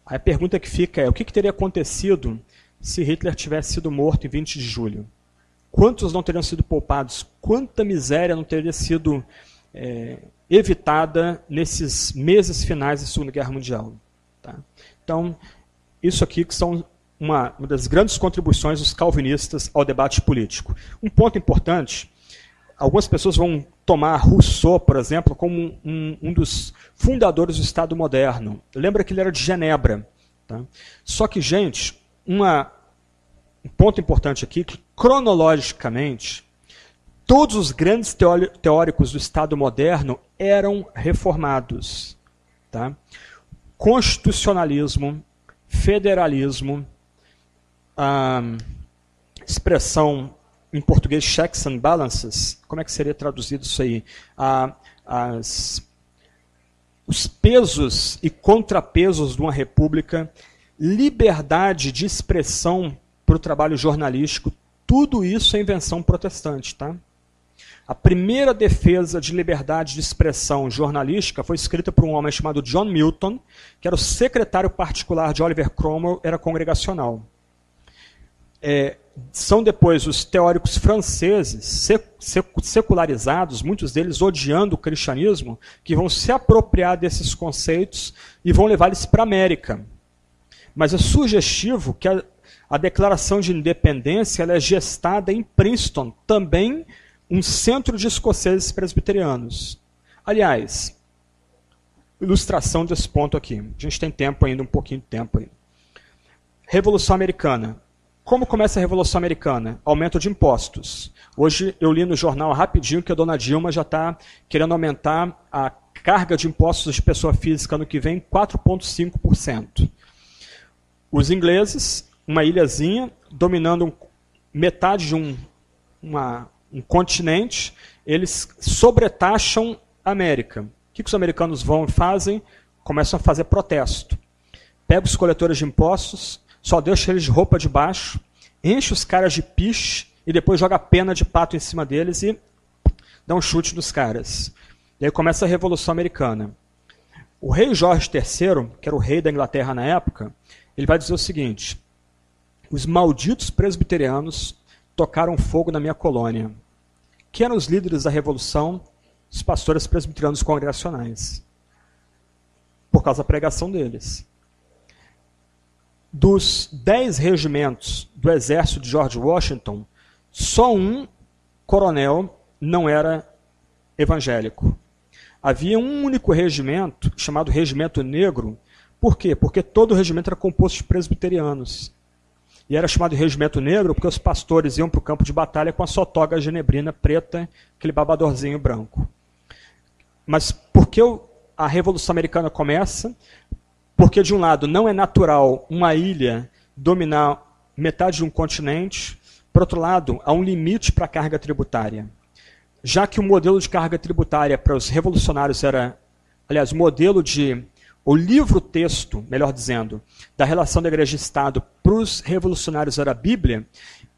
Aí a pergunta que fica é, o que teria acontecido se Hitler tivesse sido morto em 20 de julho? Quantos não teriam sido poupados? Quanta miséria não teria sido evitada nesses meses finais da Segunda Guerra Mundial? Tá? Então, isso aqui que são uma das grandes contribuições dos calvinistas ao debate político. Um ponto importante, algumas pessoas vão tomar Rousseau, por exemplo, como um dos fundadores do Estado moderno. Lembra que ele era de Genebra. Tá? Só que, gente, um ponto importante aqui, que cronologicamente, todos os grandes teóricos do Estado moderno eram reformados. Tá? Constitucionalismo, federalismo, expressão em português checks and balances, como é que seria traduzido isso aí? Os pesos e contrapesos de uma república, liberdade de expressão para o trabalho jornalístico, tudo isso é invenção protestante. Tá? A primeira defesa de liberdade de expressão jornalística foi escrita por um homem chamado John Milton, que era o secretário particular de Oliver Cromwell, era congregacional. São depois os teóricos franceses, secularizados, muitos deles odiando o cristianismo, que vão se apropriar desses conceitos e vão levá-los para a América. Mas é sugestivo que a Declaração de Independência ela é gestada em Princeton, também um centro de escoceses presbiterianos. Aliás, ilustração desse ponto aqui. A gente tem tempo ainda, um pouquinho de tempo aí. Revolução Americana. Como começa a Revolução Americana? Aumento de impostos. Hoje eu li no jornal rapidinho que a dona Dilma já está querendo aumentar a carga de impostos de pessoa física ano que vem 4,5%. Os ingleses, uma ilhazinha, dominando metade de um continente, eles sobretaxam a América. O que os americanos vão e fazem? Começam a fazer protesto. Pega os coletores de impostos, só deixa eles de roupa de baixo, enche os caras de piche e depois joga pena de pato em cima deles e dá um chute nos caras. E aí começa a Revolução Americana. O rei Jorge III, que era o rei da Inglaterra na época, ele vai dizer o seguinte: os malditos presbiterianos tocaram fogo na minha colônia. Quem eram os líderes da Revolução? Os pastores presbiterianos congregacionais. Por causa da pregação deles. Dos 10 regimentos do exército de George Washington, só um coronel não era evangélico. Havia um único regimento, chamado Regimento Negro. Por quê? Porque todo o regimento era composto de presbiterianos. E era chamado de Regimento Negro porque os pastores iam para o campo de batalha com a sua toga genebrina preta, aquele babadorzinho branco. Mas por que a Revolução Americana começa? Porque, de um lado, não é natural uma ilha dominar metade de um continente. Por outro lado, há um limite para a carga tributária. Já que o modelo de carga tributária para os revolucionários era... Aliás, o livro-texto, melhor dizendo, da relação da Igreja e Estado para os revolucionários era a Bíblia,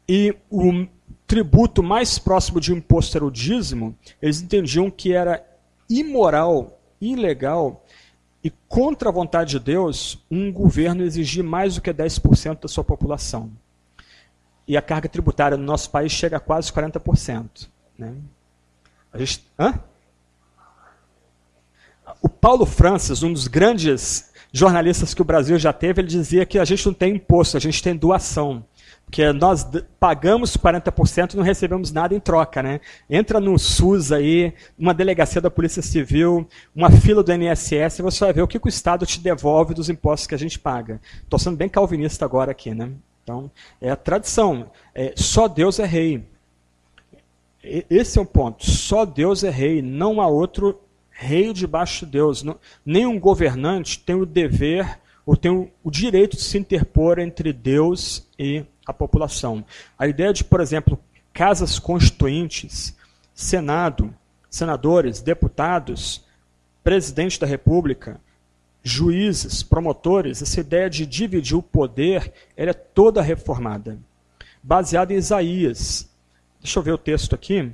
e o tributo mais próximo de um imposto era o dízimo, eles entendiam que era imoral, ilegal, e contra a vontade de Deus, um governo exigir mais do que 10% da sua população. E a carga tributária no nosso país chega a quase 40%. Né? O Paulo Francis, um dos grandes jornalistas que o Brasil já teve, ele dizia que a gente não tem imposto, a gente tem doação. Porque nós pagamos 40% e não recebemos nada em troca, né? Entra no SUS aí, uma delegacia da Polícia Civil, uma fila do INSS, você vai ver o que o Estado te devolve dos impostos que a gente paga. Estou sendo bem calvinista agora aqui, né? Então, é a tradição. Só Deus é rei. Esse é o ponto. Só Deus é rei. Não há outro rei debaixo de Deus. Nenhum governante tem o dever ou tem o direito de se interpor entre Deus e a população. A ideia de, por exemplo, casas constituintes, Senado, senadores, deputados, presidente da República, juízes, promotores, essa ideia de dividir o poder, ela é toda reformada. Baseada em Isaías. Deixa eu ver o texto aqui.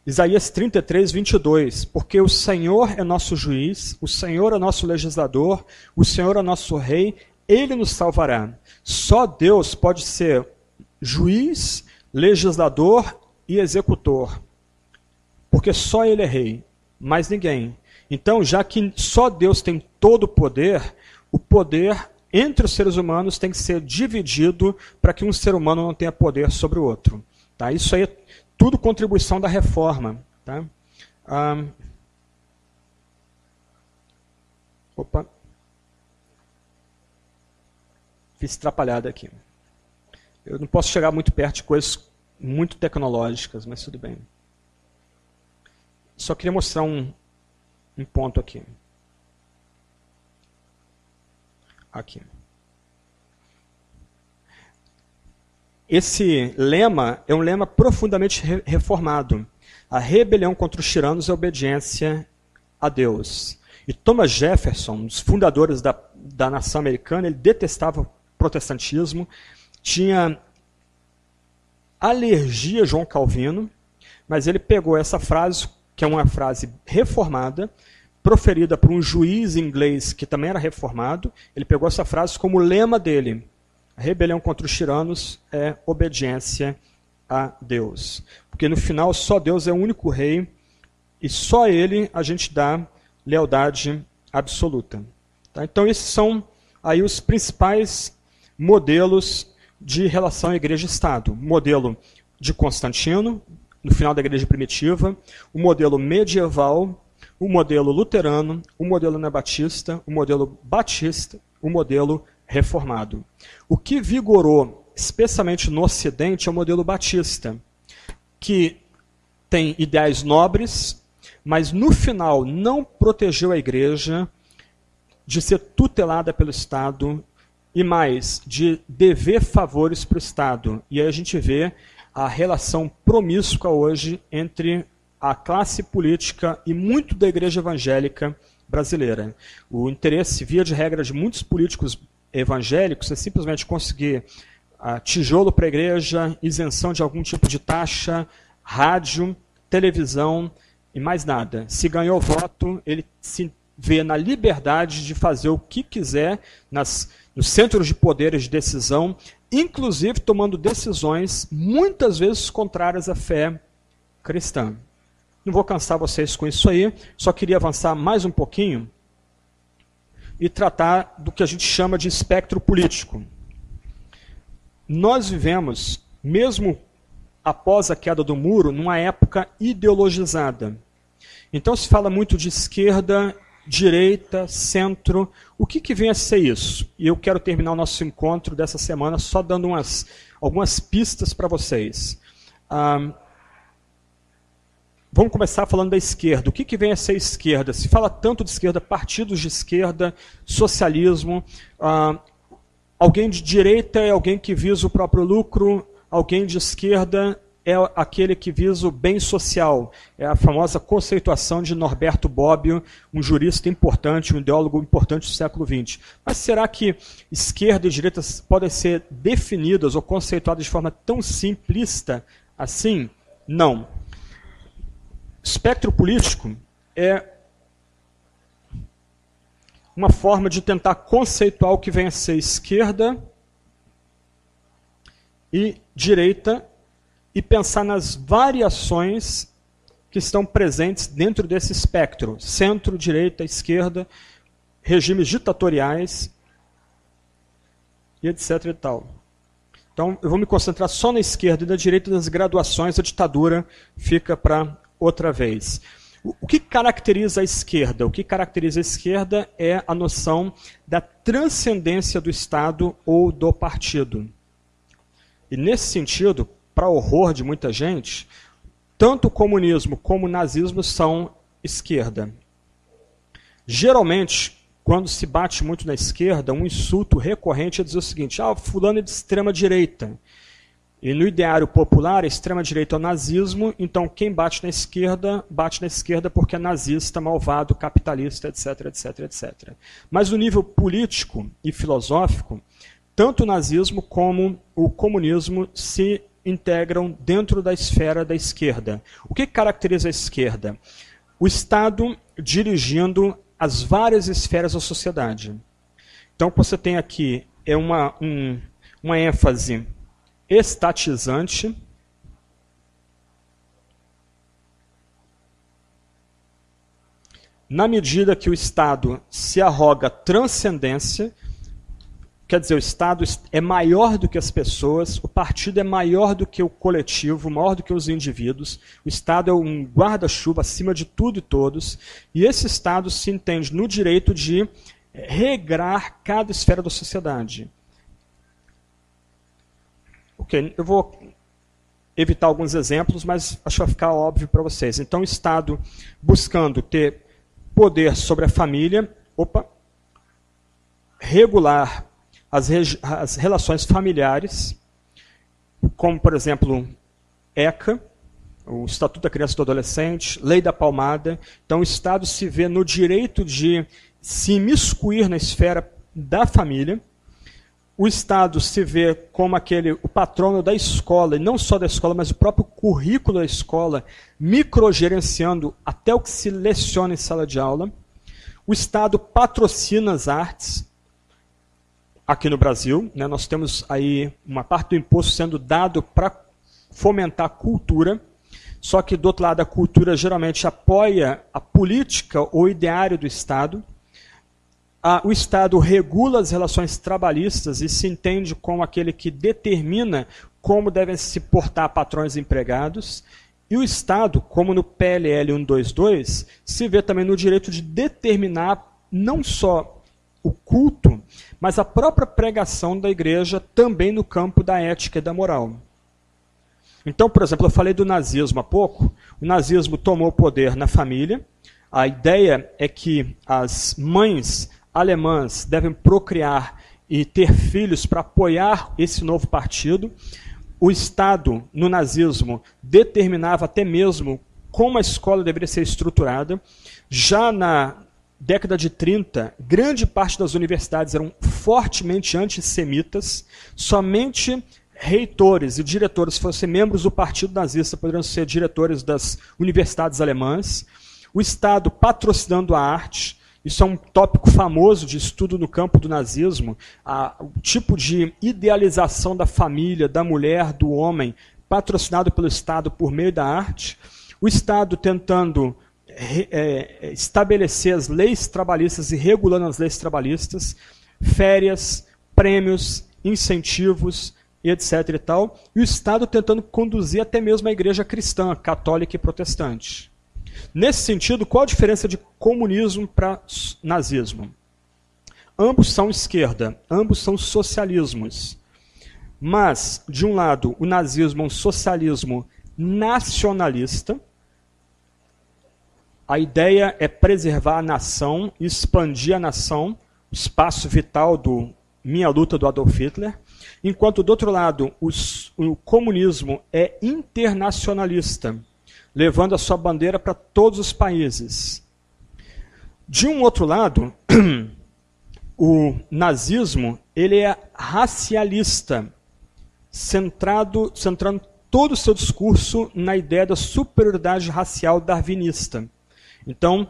Isaías 33, 22. Porque o Senhor é nosso juiz, o Senhor é nosso legislador, o Senhor é nosso rei, Ele nos salvará. Só Deus pode ser juiz, legislador e executor. Porque só Ele é rei, mais ninguém. Então, já que só Deus tem todo o poder entre os seres humanos tem que ser dividido para que um ser humano não tenha poder sobre o outro. Tá? Isso aí é tudo contribuição da reforma. Tá? Opa. Fiz atrapalhada aqui. Eu não posso chegar muito perto de coisas muito tecnológicas, mas tudo bem. Só queria mostrar um ponto aqui. Aqui. Esse lema é um lema profundamente reformado. A rebelião contra os tiranos é a obediência a Deus. E Thomas Jefferson, um dos fundadores da nação americana, ele detestava o protestantismo, tinha alergia a João Calvino, mas ele pegou essa frase, que é uma frase reformada, proferida por um juiz inglês que também era reformado, ele pegou essa frase como lema dele. A rebelião contra os tiranos é obediência a Deus. Porque no final só Deus é o único rei e só Ele a gente dá lealdade absoluta. Tá? Então esses são aí os principais modelos de relação igreja-estado. O modelo de Constantino, no final da igreja primitiva, o modelo medieval, o modelo luterano, o modelo anabatista, o modelo batista, o modelo reformado. O que vigorou, especialmente no Ocidente, é o modelo batista, que tem ideais nobres, mas no final não protegeu a igreja de ser tutelada pelo Estado e mais, de dever favores para o Estado. E aí a gente vê a relação promíscua hoje entre a classe política e muito da igreja evangélica brasileira. O interesse, via de regra, de muitos políticos evangélicos é simplesmente conseguir tijolo para a igreja, isenção de algum tipo de taxa, rádio, televisão e mais nada. Se ganhou voto, ele se vê na liberdade de fazer o que quiser nos centros de poderes de decisão, inclusive tomando decisões muitas vezes contrárias à fé cristã. Não vou cansar vocês com isso aí, só queria avançar mais um pouquinho e tratar do que a gente chama de espectro político. Nós vivemos, mesmo após a queda do muro, numa época ideologizada. Então se fala muito de esquerda, direita, centro. O que vem a ser isso? E eu quero terminar o nosso encontro dessa semana só dando algumas pistas para vocês. Vamos começar falando da esquerda. O que vem a ser esquerda? Se fala tanto de esquerda, partidos de esquerda, socialismo. Alguém de direita é alguém que visa o próprio lucro. Alguém de esquerda é aquele que visa o bem social. É a famosa conceituação de Norberto Bobbio, um jurista importante, um ideólogo importante do século XX. Mas será que esquerda e direita podem ser definidas ou conceituadas de forma tão simplista assim? Não. Espectro político é uma forma de tentar conceituar o que vem a ser esquerda e direita e pensar nas variações que estão presentes dentro desse espectro, centro, direita, esquerda, regimes ditatoriais e etc. e tal. Então, eu vou me concentrar só na esquerda e na direita das graduações, a ditadura fica para outra vez. O que caracteriza a esquerda? O que caracteriza a esquerda é a noção da transcendência do Estado ou do partido. E nesse sentido, para horror de muita gente, tanto o comunismo como o nazismo são esquerda. Geralmente, quando se bate muito na esquerda, um insulto recorrente é dizer o seguinte: fulano é de extrema direita. E no ideário popular, a extrema-direita é o nazismo, então quem bate na esquerda porque é nazista, malvado, capitalista, etc, etc, etc. Mas no nível político e filosófico, tanto o nazismo como o comunismo se integram dentro da esfera da esquerda. O que caracteriza a esquerda? O Estado dirigindo as várias esferas da sociedade. Então, o que você tem aqui é uma ênfase estatizante, na medida que o Estado se arroga transcendência, quer dizer, o Estado é maior do que as pessoas, o partido é maior do que o coletivo, maior do que os indivíduos, o Estado é um guarda-chuva acima de tudo e todos, e esse Estado se entende no direito de regrar cada esfera da sociedade. Ok, eu vou evitar alguns exemplos, mas acho que vai ficar óbvio para vocês. Então, o Estado buscando ter poder sobre a família, regular as relações familiares, como, por exemplo, ECA, o Estatuto da Criança e do Adolescente, Lei da Palmada. Então, o Estado se vê no direito de se imiscuir na esfera da família. O Estado se vê como o patrono da escola, e não só da escola, mas o próprio currículo da escola, microgerenciando até o que se leciona em sala de aula. O Estado patrocina as artes. Aqui no Brasil, né, nós temos aí uma parte do imposto sendo dado para fomentar a cultura, só que do outro lado a cultura geralmente apoia a política ou ideário do Estado. O Estado regula as relações trabalhistas e se entende como aquele que determina como devem se portar patrões e empregados. E o Estado, como no PLL 122, se vê também no direito de determinar não só o culto, mas a própria pregação da igreja também no campo da ética e da moral. Então, por exemplo, eu falei do nazismo há pouco. O nazismo tomou o poder na família. A ideia é que as mães alemãs devem procriar e ter filhos para apoiar esse novo partido. O Estado, no nazismo, determinava até mesmo como a escola deveria ser estruturada. Já na década de 30, grande parte das universidades eram fortemente antissemitas. Somente reitores e diretores fossem membros do partido nazista poderiam ser diretores das universidades alemãs. O Estado patrocinando a arte. Isso é um tópico famoso de estudo no campo do nazismo, o tipo de idealização da família, da mulher, do homem, patrocinado pelo Estado por meio da arte. O Estado tentando estabelecer as leis trabalhistas e regulando as leis trabalhistas, férias, prêmios, incentivos, e etc. e tal. E o Estado tentando conduzir até mesmo a igreja cristã, católica e protestante. Nesse sentido, qual a diferença de comunismo para nazismo? Ambos são esquerda, ambos são socialismos. Mas, de um lado, o nazismo é um socialismo nacionalista. A ideia é preservar a nação, expandir a nação, o espaço vital do Minha Luta do Adolf Hitler. Enquanto, do outro lado, o comunismo é internacionalista, levando a sua bandeira para todos os países. De um outro lado, o nazismo ele é racialista, centrando todo o seu discurso na ideia da superioridade racial darwinista. Então,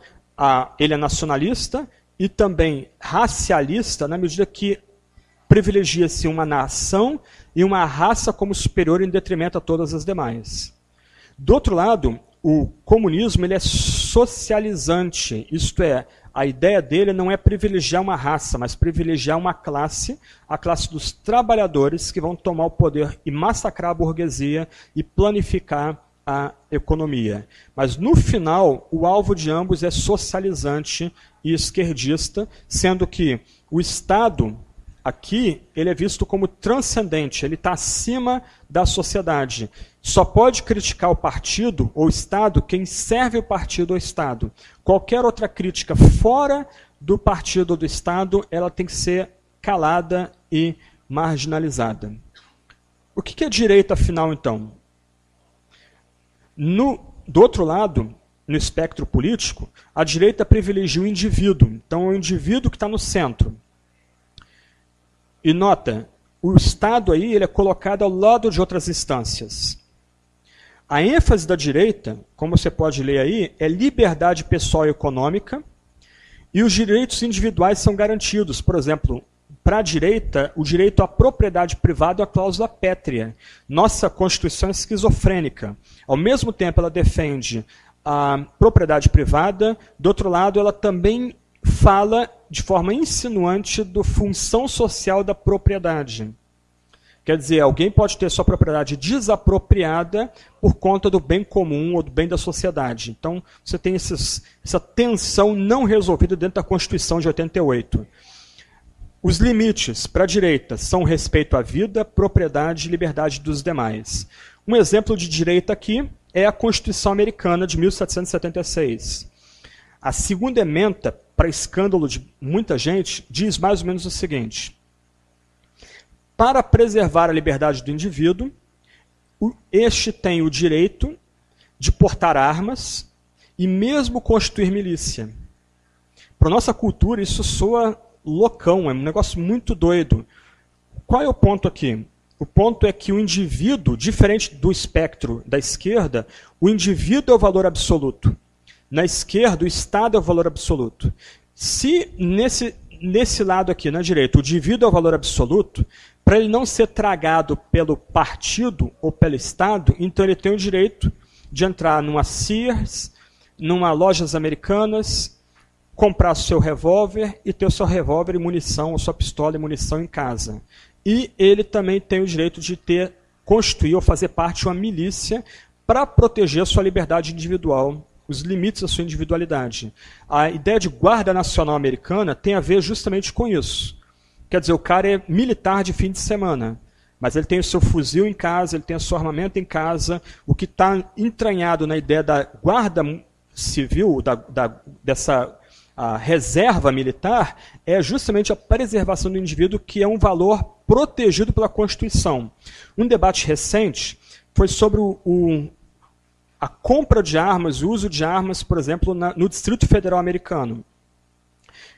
ele é nacionalista e também racialista, na medida que privilegia-se uma nação e uma raça como superior em detrimento a todas as demais. Do outro lado, o comunismo ele é socializante, isto é, a ideia dele não é privilegiar uma raça, mas privilegiar uma classe, a classe dos trabalhadores que vão tomar o poder e massacrar a burguesia e planificar a economia. Mas, no final, o alvo de ambos é socializante e esquerdista, sendo que o Estado, aqui, ele é visto como transcendente, ele está acima da sociedade. Só pode criticar o partido ou o Estado quem serve o partido ou o Estado. Qualquer outra crítica fora do partido ou do Estado, ela tem que ser calada e marginalizada. O que é direita, afinal, então? Do outro lado, no espectro político, a direita privilegia o indivíduo. Então, é o indivíduo que está no centro. E nota, o Estado aí ele é colocado ao lado de outras instâncias. A ênfase da direita, como você pode ler aí, é liberdade pessoal e econômica, e os direitos individuais são garantidos. Por exemplo, para a direita, o direito à propriedade privada é a cláusula pétrea. Nossa Constituição é esquizofrênica. Ao mesmo tempo, ela defende a propriedade privada, do outro lado, ela também fala de forma insinuante da função social da propriedade. Quer dizer, alguém pode ter sua propriedade desapropriada por conta do bem comum ou do bem da sociedade. Então, você tem essa tensão não resolvida dentro da Constituição de 88. Os limites para a direita são respeito à vida, propriedade e liberdade dos demais. Um exemplo de direita aqui é a Constituição Americana de 1776. A segunda ementa, para escândalo de muita gente, diz mais ou menos o seguinte: para preservar a liberdade do indivíduo, este tem o direito de portar armas e mesmo constituir milícia. Para a nossa cultura, isso soa loucão, é um negócio muito doido. Qual é o ponto aqui? O ponto é que o indivíduo, diferente do espectro da esquerda, o indivíduo é o valor absoluto. Na esquerda, o Estado é o valor absoluto. Se nesse lado aqui, na direita, o indivíduo é o valor absoluto, para ele não ser tragado pelo partido ou pelo Estado, então ele tem o direito de entrar numa Sears, numa Lojas Americanas, comprar seu revólver e ter o seu revólver e munição, ou sua pistola e munição em casa. E ele também tem o direito de constituir ou fazer parte de uma milícia para proteger a sua liberdade individual, os limites da sua individualidade. A ideia de guarda nacional americana tem a ver justamente com isso. Quer dizer, o cara é militar de fim de semana, mas ele tem o seu fuzil em casa, ele tem o seu armamento em casa. O que está entranhado na ideia da guarda civil, dessa reserva militar, é justamente a preservação do indivíduo, que é um valor protegido pela Constituição. Um debate recente foi sobre a compra de armas, o uso de armas, por exemplo, no Distrito Federal americano.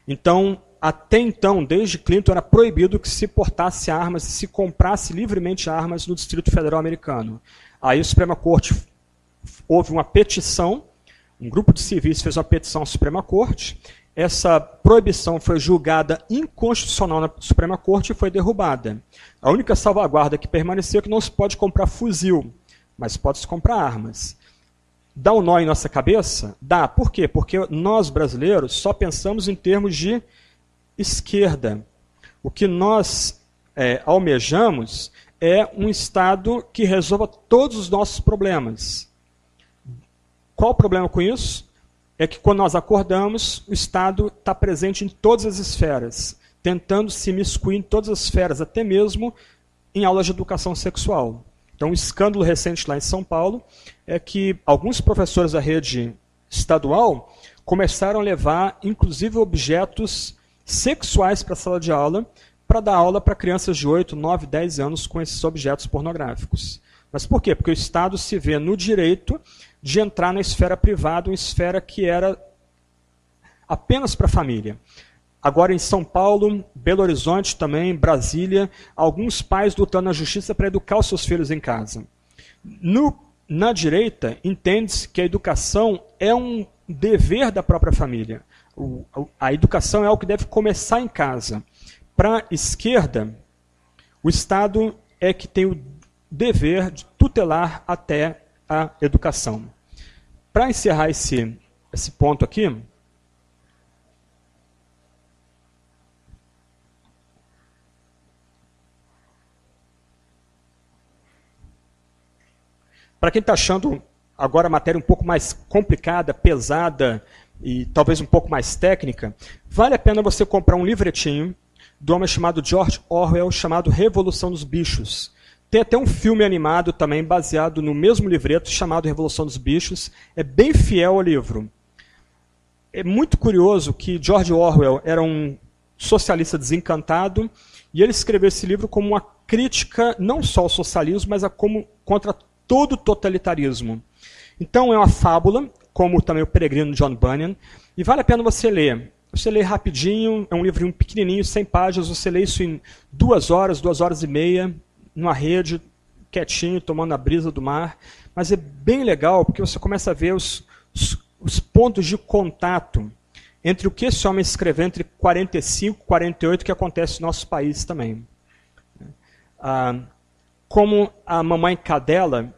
Então, até então, desde Clinton, era proibido que se portasse armas, se comprasse livremente armas no Distrito Federal americano. Aí a Suprema Corte, houve uma petição, um grupo de civis fez uma petição à Suprema Corte, essa proibição foi julgada inconstitucional na Suprema Corte e foi derrubada. A única salvaguarda que permaneceu é que não se pode comprar fuzil, mas pode-se comprar armas. Dá um nó em nossa cabeça? Dá. Por quê? Porque nós, brasileiros, só pensamos em termos de esquerda. O que nós almejamos é um Estado que resolva todos os nossos problemas. Qual o problema com isso? É que quando nós acordamos, o Estado está presente em todas as esferas, tentando se imiscuir em todas as esferas, até mesmo em aulas de educação sexual. Então, um escândalo recente lá em São Paulo é que alguns professores da rede estadual começaram a levar, inclusive, objetos sexuais para a sala de aula, para dar aula para crianças de 8, 9, 10 anos com esses objetos pornográficos. Mas por quê? Porque o Estado se vê no direito de entrar na esfera privada, uma esfera que era apenas para a família. Agora em São Paulo, Belo Horizonte também, Brasília, alguns pais lutando na justiça para educar os seus filhos em casa. Na direita, entende-se que a educação é um dever da própria família. A educação é algo que deve começar em casa. Para a esquerda, o Estado é que tem o dever de tutelar até a educação. para encerrar esse ponto aqui, para quem está achando agora a matéria um pouco mais complicada, pesada e talvez um pouco mais técnica, vale a pena você comprar um livretinho do homem chamado George Orwell, chamado Revolução dos Bichos. Tem até um filme animado também, baseado no mesmo livreto, chamado Revolução dos Bichos. É bem fiel ao livro. É muito curioso que George Orwell era um socialista desencantado, e ele escreveu esse livro como uma crítica não só ao socialismo, mas contra todo o totalitarismo. Então é uma fábula, como também o Peregrino de John Bunyan, e vale a pena você ler. Você lê rapidinho, é um livrinho pequenininho, 100 páginas, você lê isso em 2 horas, 2 horas e meia, numa rede, quietinho, tomando a brisa do mar. Mas é bem legal, porque você começa a ver os pontos de contato entre o que esse homem escreveu entre 45 e 48, que acontece no nosso país também. Como a mamãe cadela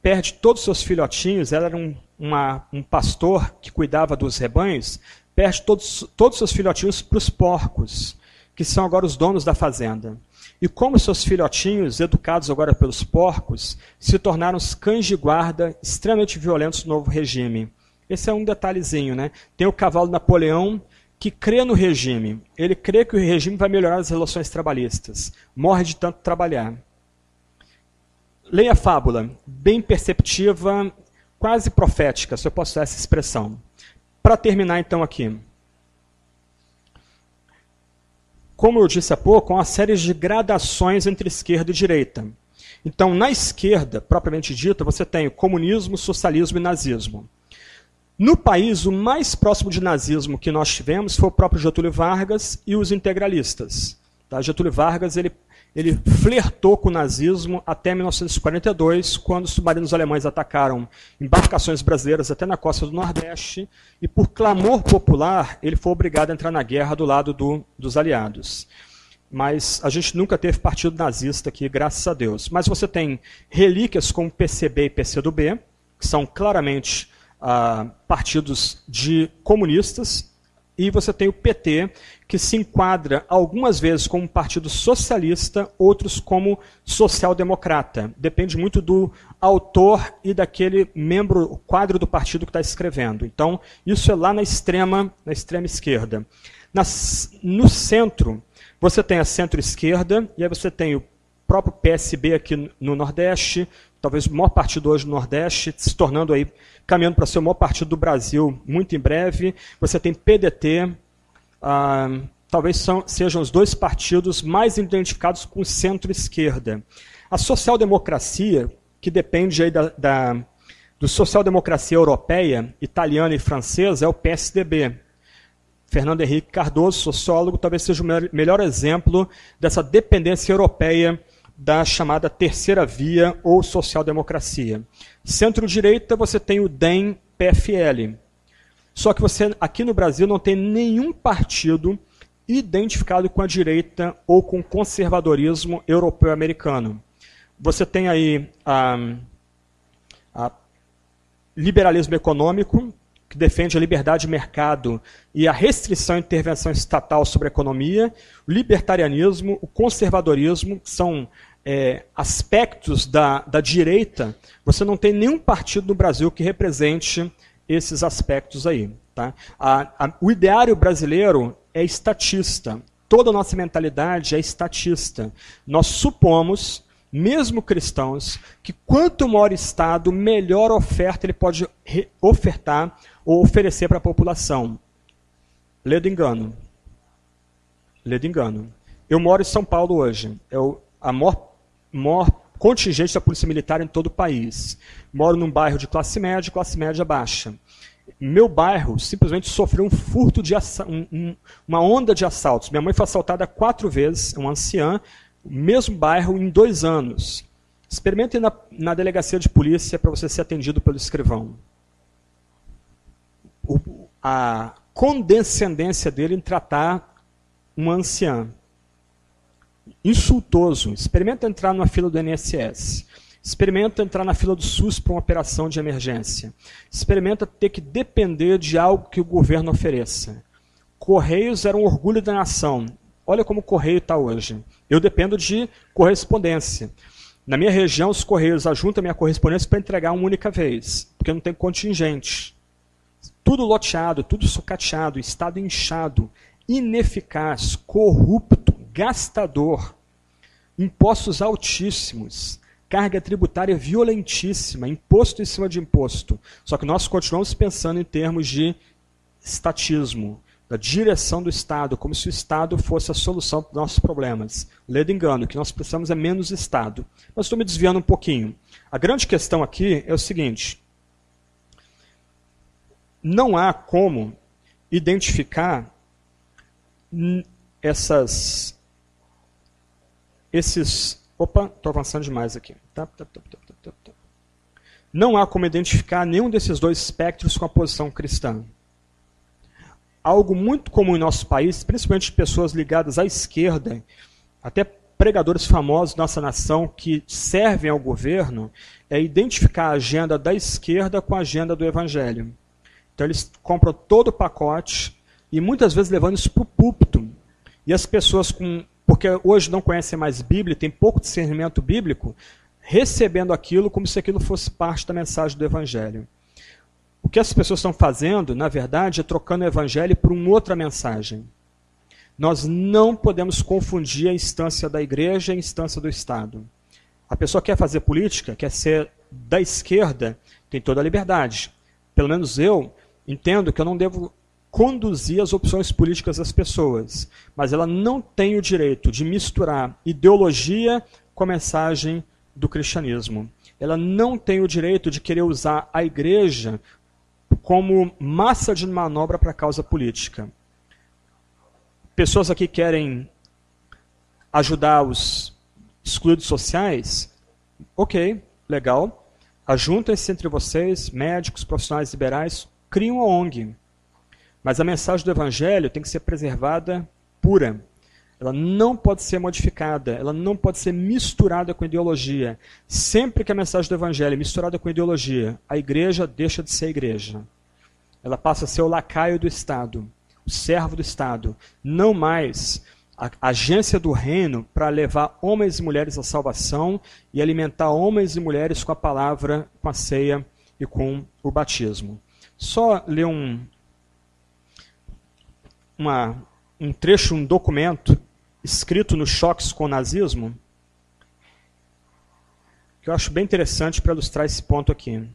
perde todos os seus filhotinhos, ela era um pastor que cuidava dos rebanhos, perde todos os seus filhotinhos para os porcos, que são agora os donos da fazenda. E como seus filhotinhos, educados agora pelos porcos, se tornaram os cães de guarda extremamente violentos do novo regime. Esse é um detalhezinho, né? Tem o cavalo Napoleão, que crê no regime. Ele crê que o regime vai melhorar as relações trabalhistas. Morre de tanto trabalhar. Leia a fábula, bem perceptiva, quase profética, se eu posso usar essa expressão. Para terminar, então, aqui. Como eu disse há pouco, há uma série de gradações entre esquerda e direita. Então, na esquerda, propriamente dita, você tem o comunismo, socialismo e nazismo. No país, o mais próximo de nazismo que nós tivemos foi o próprio Getúlio Vargas e os integralistas. Tá? Getúlio Vargas ele flertou com o nazismo até 1942, quando os submarinos alemães atacaram embarcações brasileiras até na costa do Nordeste, e por clamor popular ele foi obrigado a entrar na guerra do lado dos aliados. Mas a gente nunca teve partido nazista aqui, graças a Deus. Mas você tem relíquias como PCB e PCdoB, que são claramente partidos de comunistas, e você tem o PT, que se enquadra algumas vezes como um partido socialista, outros como social-democrata. Depende muito do autor e daquele membro, quadro do partido que está escrevendo. Então, isso é lá na extrema esquerda. No centro, você tem a centro-esquerda, e aí você tem o próprio PSB aqui no Nordeste, talvez o maior partido hoje no Nordeste, se tornando aí, caminhando para ser o maior partido do Brasil muito em breve. Você tem PDT, talvez sejam os dois partidos mais identificados com centro-esquerda. A social-democracia, que depende aí do social-democracia europeia, italiana e francesa, é o PSDB. Fernando Henrique Cardoso, sociólogo, talvez seja o melhor exemplo dessa dependência europeia da chamada terceira via ou social-democracia. Centro-direita, você tem o DEM-PFL. Só que você, aqui no Brasil, não tem nenhum partido identificado com a direita ou com o conservadorismo europeu-americano. Você tem aí a liberalismo econômico, que defende a liberdade de mercado e a restrição e intervenção estatal sobre a economia, o libertarianismo, o conservadorismo, que são aspectos da direita. Você não tem nenhum partido no Brasil que represente esses aspectos aí. Tá? O ideário brasileiro é estatista. Toda a nossa mentalidade é estatista. Nós supomos, mesmo cristãos, que quanto maior o Estado, melhor oferta ele pode ofertar ou oferecer para a população. Ledo engano. Ledo engano. Eu moro em São Paulo hoje. É a maior contingente da Polícia Militar em todo o país. Moro num bairro de classe média baixa. Meu bairro simplesmente sofreu um furto, uma onda de assaltos. Minha mãe foi assaltada 4 vezes, uma anciã, mesmo bairro em 2 anos. Experimente na delegacia de polícia para você ser atendido pelo escrivão. A condescendência dele em tratar uma anciã. Insultoso. Experimenta entrar numa fila do INSS. Experimenta entrar na fila do SUS para uma operação de emergência. Experimenta ter que depender de algo que o governo ofereça. Correios era um orgulho da nação. Olha como o Correio está hoje. Eu dependo de correspondência. Na minha região, os Correios ajuntam a minha correspondência para entregar uma única vez, porque não tem contingente. Tudo loteado, tudo sucateado, estado inchado, ineficaz, corrupto, gastador, impostos altíssimos, carga tributária violentíssima, imposto em cima de imposto. Só que nós continuamos pensando em termos de estatismo, da direção do Estado, como se o Estado fosse a solução para os nossos problemas. Ledo engano, o que nós precisamos é menos Estado. Mas estou me desviando um pouquinho. A grande questão aqui é o seguinte: não há como identificar Opa, estou avançando demais aqui. Não há como identificar nenhum desses dois espectros com a posição cristã. Algo muito comum em nosso país, principalmente pessoas ligadas à esquerda, até pregadores famosos da nossa nação que servem ao governo, é identificar a agenda da esquerda com a agenda do evangelho. Então eles compram todo o pacote e muitas vezes levando isso para o púlpito. E as pessoas, porque hoje não conhecem mais Bíblia, têm pouco discernimento bíblico, recebendo aquilo como se aquilo fosse parte da mensagem do evangelho. O que as pessoas estão fazendo, na verdade, é trocando o evangelho por uma outra mensagem. Nós não podemos confundir a instância da igreja e a instância do Estado. A pessoa quer fazer política, quer ser da esquerda, tem toda a liberdade. Pelo menos eu entendo que eu não devo conduzir as opções políticas das pessoas, mas ela não tem o direito de misturar ideologia com a mensagem do cristianismo. Ela não tem o direito de querer usar a igreja como massa de manobra para a causa política. Pessoas aqui querem ajudar os excluídos sociais? Ok, legal. Ajuntem-se entre vocês, médicos, profissionais liberais, criem uma ONG. Mas a mensagem do evangelho tem que ser preservada pura. Ela não pode ser modificada, ela não pode ser misturada com ideologia. Sempre que a mensagem do evangelho é misturada com ideologia, a igreja deixa de ser igreja. Ela passa a ser o lacaio do Estado, o servo do Estado, não mais a agência do reino para levar homens e mulheres à salvação e alimentar homens e mulheres com a palavra, com a ceia e com o batismo. Só ler um trecho, um documento escrito nos choques com o nazismo, que eu acho bem interessante para ilustrar esse ponto aqui.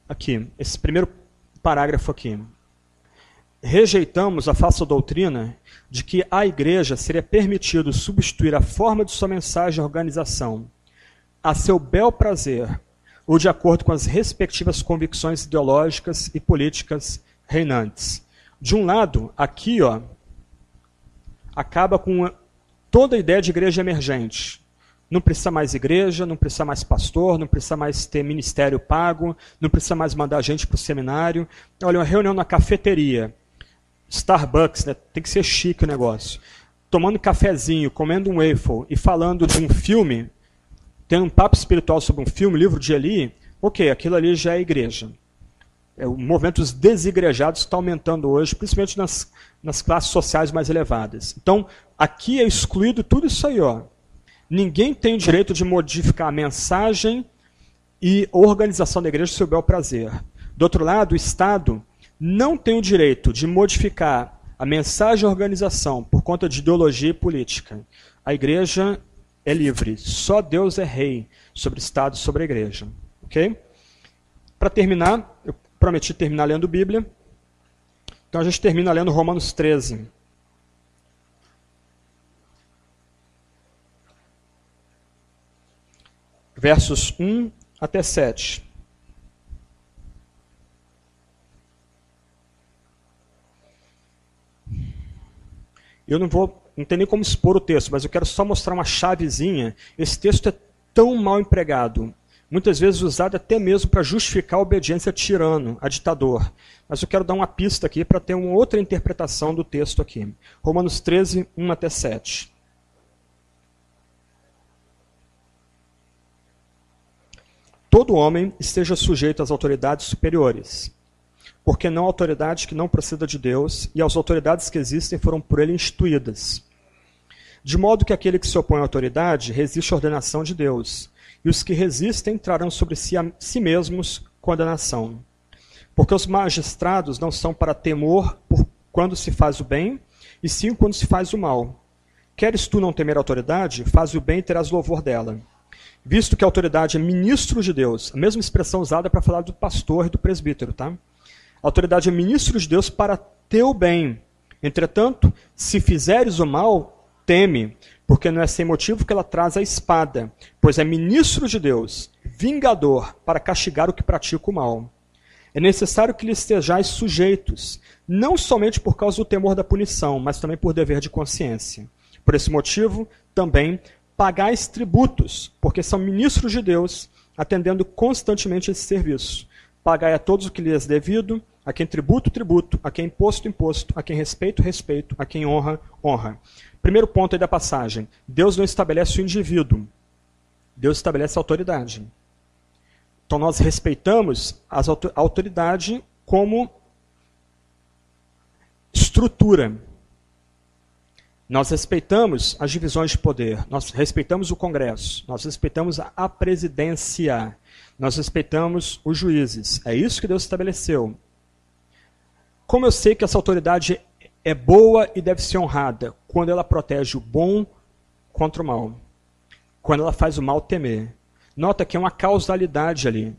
Aqui, esse primeiro parágrafo aqui. Rejeitamos a falsa doutrina de que à igreja seria permitido substituir a forma de sua mensagem à organização, a seu bel prazer, ou de acordo com as respectivas convicções ideológicas e políticas reinantes. De um lado, aqui, acaba com toda a ideia de igreja emergente. Não precisa mais igreja, não precisa mais pastor, não precisa mais ter ministério pago, não precisa mais mandar gente para o seminário. Olha, uma reunião na cafeteria, Starbucks, né? Tem que ser chique o negócio. Tomando cafezinho, comendo um waffle e falando de um filme, tendo um papo espiritual sobre um filme, livro de Eli, ok, aquilo ali já é igreja. O movimento dos desigrejados está aumentando hoje, principalmente nas classes sociais mais elevadas. Então, aqui é excluído tudo isso aí. Ninguém tem o direito de modificar a mensagem e a organização da igreja ao seu bel prazer. Do outro lado, o Estado não tem o direito de modificar a mensagem e a organização por conta de ideologia e política. A igreja é livre. Só Deus é rei sobre o Estado e sobre a igreja. Ok? Para terminar, eu prometi terminar lendo Bíblia. Então a gente termina lendo Romanos 13. Versos 1 até 7. Eu não tem nem como expor o texto, mas eu quero só mostrar uma chavezinha. Esse texto é tão mal empregado, muitas vezes usado até mesmo para justificar a obediência a tirano, a ditador. Mas eu quero dar uma pista aqui para ter uma outra interpretação do texto aqui. Romanos 13, 1 até 7. todo homem esteja sujeito às autoridades superiores, porque não há autoridade que não proceda de Deus, e as autoridades que existem foram por ele instituídas. De modo que aquele que se opõe à autoridade resiste à ordenação de Deus, e os que resistem trarão sobre si mesmos condenação. Porque os magistrados não são para temor por quando se faz o bem, e sim quando se faz o mal. Queres tu não temer a autoridade? Faz o bem e terás louvor dela. Visto que a autoridade é ministro de Deus, a mesma expressão usada para falar do pastor e do presbítero, tá? A autoridade é ministro de Deus para teu bem. Entretanto, se fizeres o mal, teme, porque não é sem motivo que ela traz a espada, pois é ministro de Deus, vingador, para castigar o que pratica o mal. É necessário que lhe estejais sujeitos, não somente por causa do temor da punição, mas também por dever de consciência. Por esse motivo, também, pagais tributos, porque são ministros de Deus, atendendo constantemente esse serviço. Pagai a todos o que lhes é devido, a quem tributo, tributo, a quem imposto, imposto, a quem respeito, respeito, a quem honra, honra. Primeiro ponto aí da passagem. Deus não estabelece o indivíduo. Deus estabelece a autoridade. Então nós respeitamos a autoridade como estrutura. Nós respeitamos as divisões de poder. Nós respeitamos o Congresso. Nós respeitamos a presidência. Nós respeitamos os juízes. É isso que Deus estabeleceu. Como eu sei que essa autoridade é boa e deve ser honrada? Quando ela protege o bom contra o mal. Quando ela faz o mal temer. Nota que é uma causalidade ali.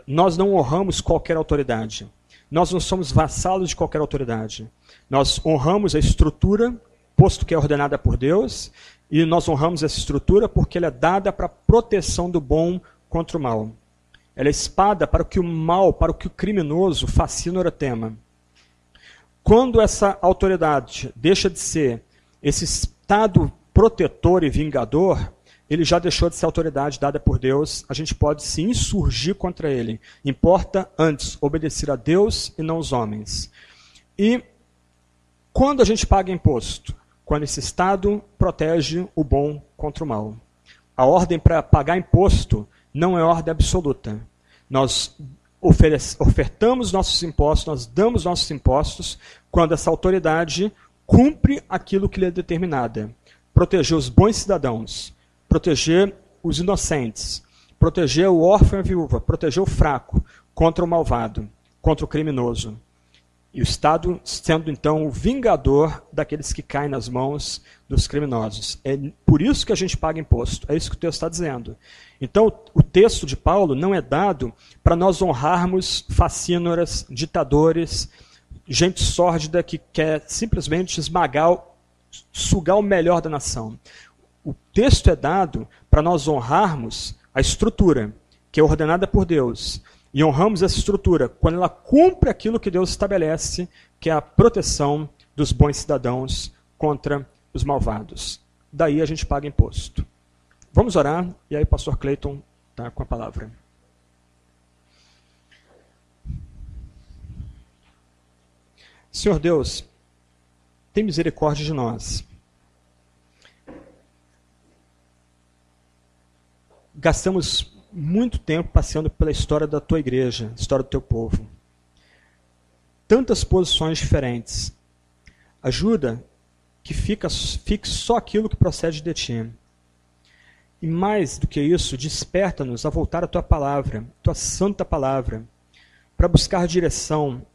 Nós não honramos qualquer autoridade. Nós não somos vassalos de qualquer autoridade. Nós honramos a estrutura, posto que é ordenada por Deus, e nós honramos essa estrutura porque ela é dada para a proteção do bom contra o mal. Ela é espada para o que o mal, para o que o criminoso fascina tema. Quando essa autoridade deixa de ser esse estado protetor e vingador, ele já deixou de ser autoridade dada por Deus, a gente pode se insurgir contra ele. Importa antes obedecer a Deus e não os homens. E quando a gente paga imposto? Quando esse estado protege o bom contra o mal. A ordem para pagar imposto não é ordem absoluta. Nós ofertamos nossos impostos, nós damos nossos impostos quando essa autoridade cumpre aquilo que lhe é determinada. Proteger os bons cidadãos, proteger os inocentes, proteger o órfão e a viúva, proteger o fraco contra o malvado, contra o criminoso. E o Estado sendo, então, o vingador daqueles que caem nas mãos dos criminosos. É por isso que a gente paga imposto. É isso que o texto está dizendo. Então, o texto de Paulo não é dado para nós honrarmos facínoras, ditadores, gente sórdida que quer simplesmente sugar o melhor da nação. O texto é dado para nós honrarmos a estrutura, que é ordenada por Deus. E honramos essa estrutura quando ela cumpre aquilo que Deus estabelece, que é a proteção dos bons cidadãos contra os malvados. Daí a gente paga imposto. Vamos orar, e aí o pastor Cleiton está com a palavra. Senhor Deus, tem misericórdia de nós. Gastamos muito tempo passeando pela história da tua igreja, história do teu povo. Tantas posições diferentes. Ajuda que fique só aquilo que procede de ti. E mais do que isso, desperta-nos a voltar à tua palavra, tua santa palavra, para buscar direção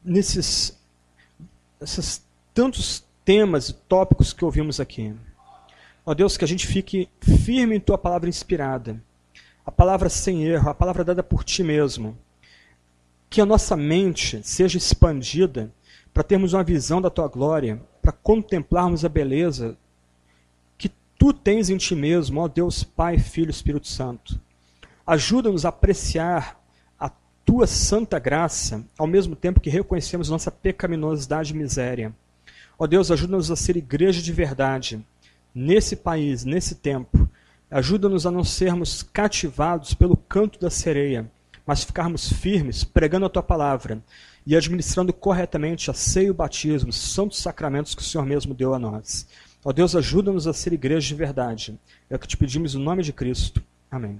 nesses tantos temas e tópicos que ouvimos aqui. Ó Deus, que a gente fique firme em tua palavra inspirada, a palavra sem erro, a palavra dada por ti mesmo. Que a nossa mente seja expandida para termos uma visão da tua glória, para contemplarmos a beleza que tu tens em ti mesmo, ó Deus, Pai, Filho e Espírito Santo. Ajuda-nos a apreciar a tua santa graça, ao mesmo tempo que reconhecemos nossa pecaminosidade e miséria. Ó Deus, ajuda-nos a ser igreja de verdade, nesse país, nesse tempo. Ajuda-nos a não sermos cativados pelo canto da sereia, mas ficarmos firmes, pregando a tua palavra e administrando corretamente a ceia e o batismo, os santos sacramentos que o Senhor mesmo deu a nós. Ó Deus, ajuda-nos a ser igreja de verdade. É o que te pedimos no nome de Cristo. Amém.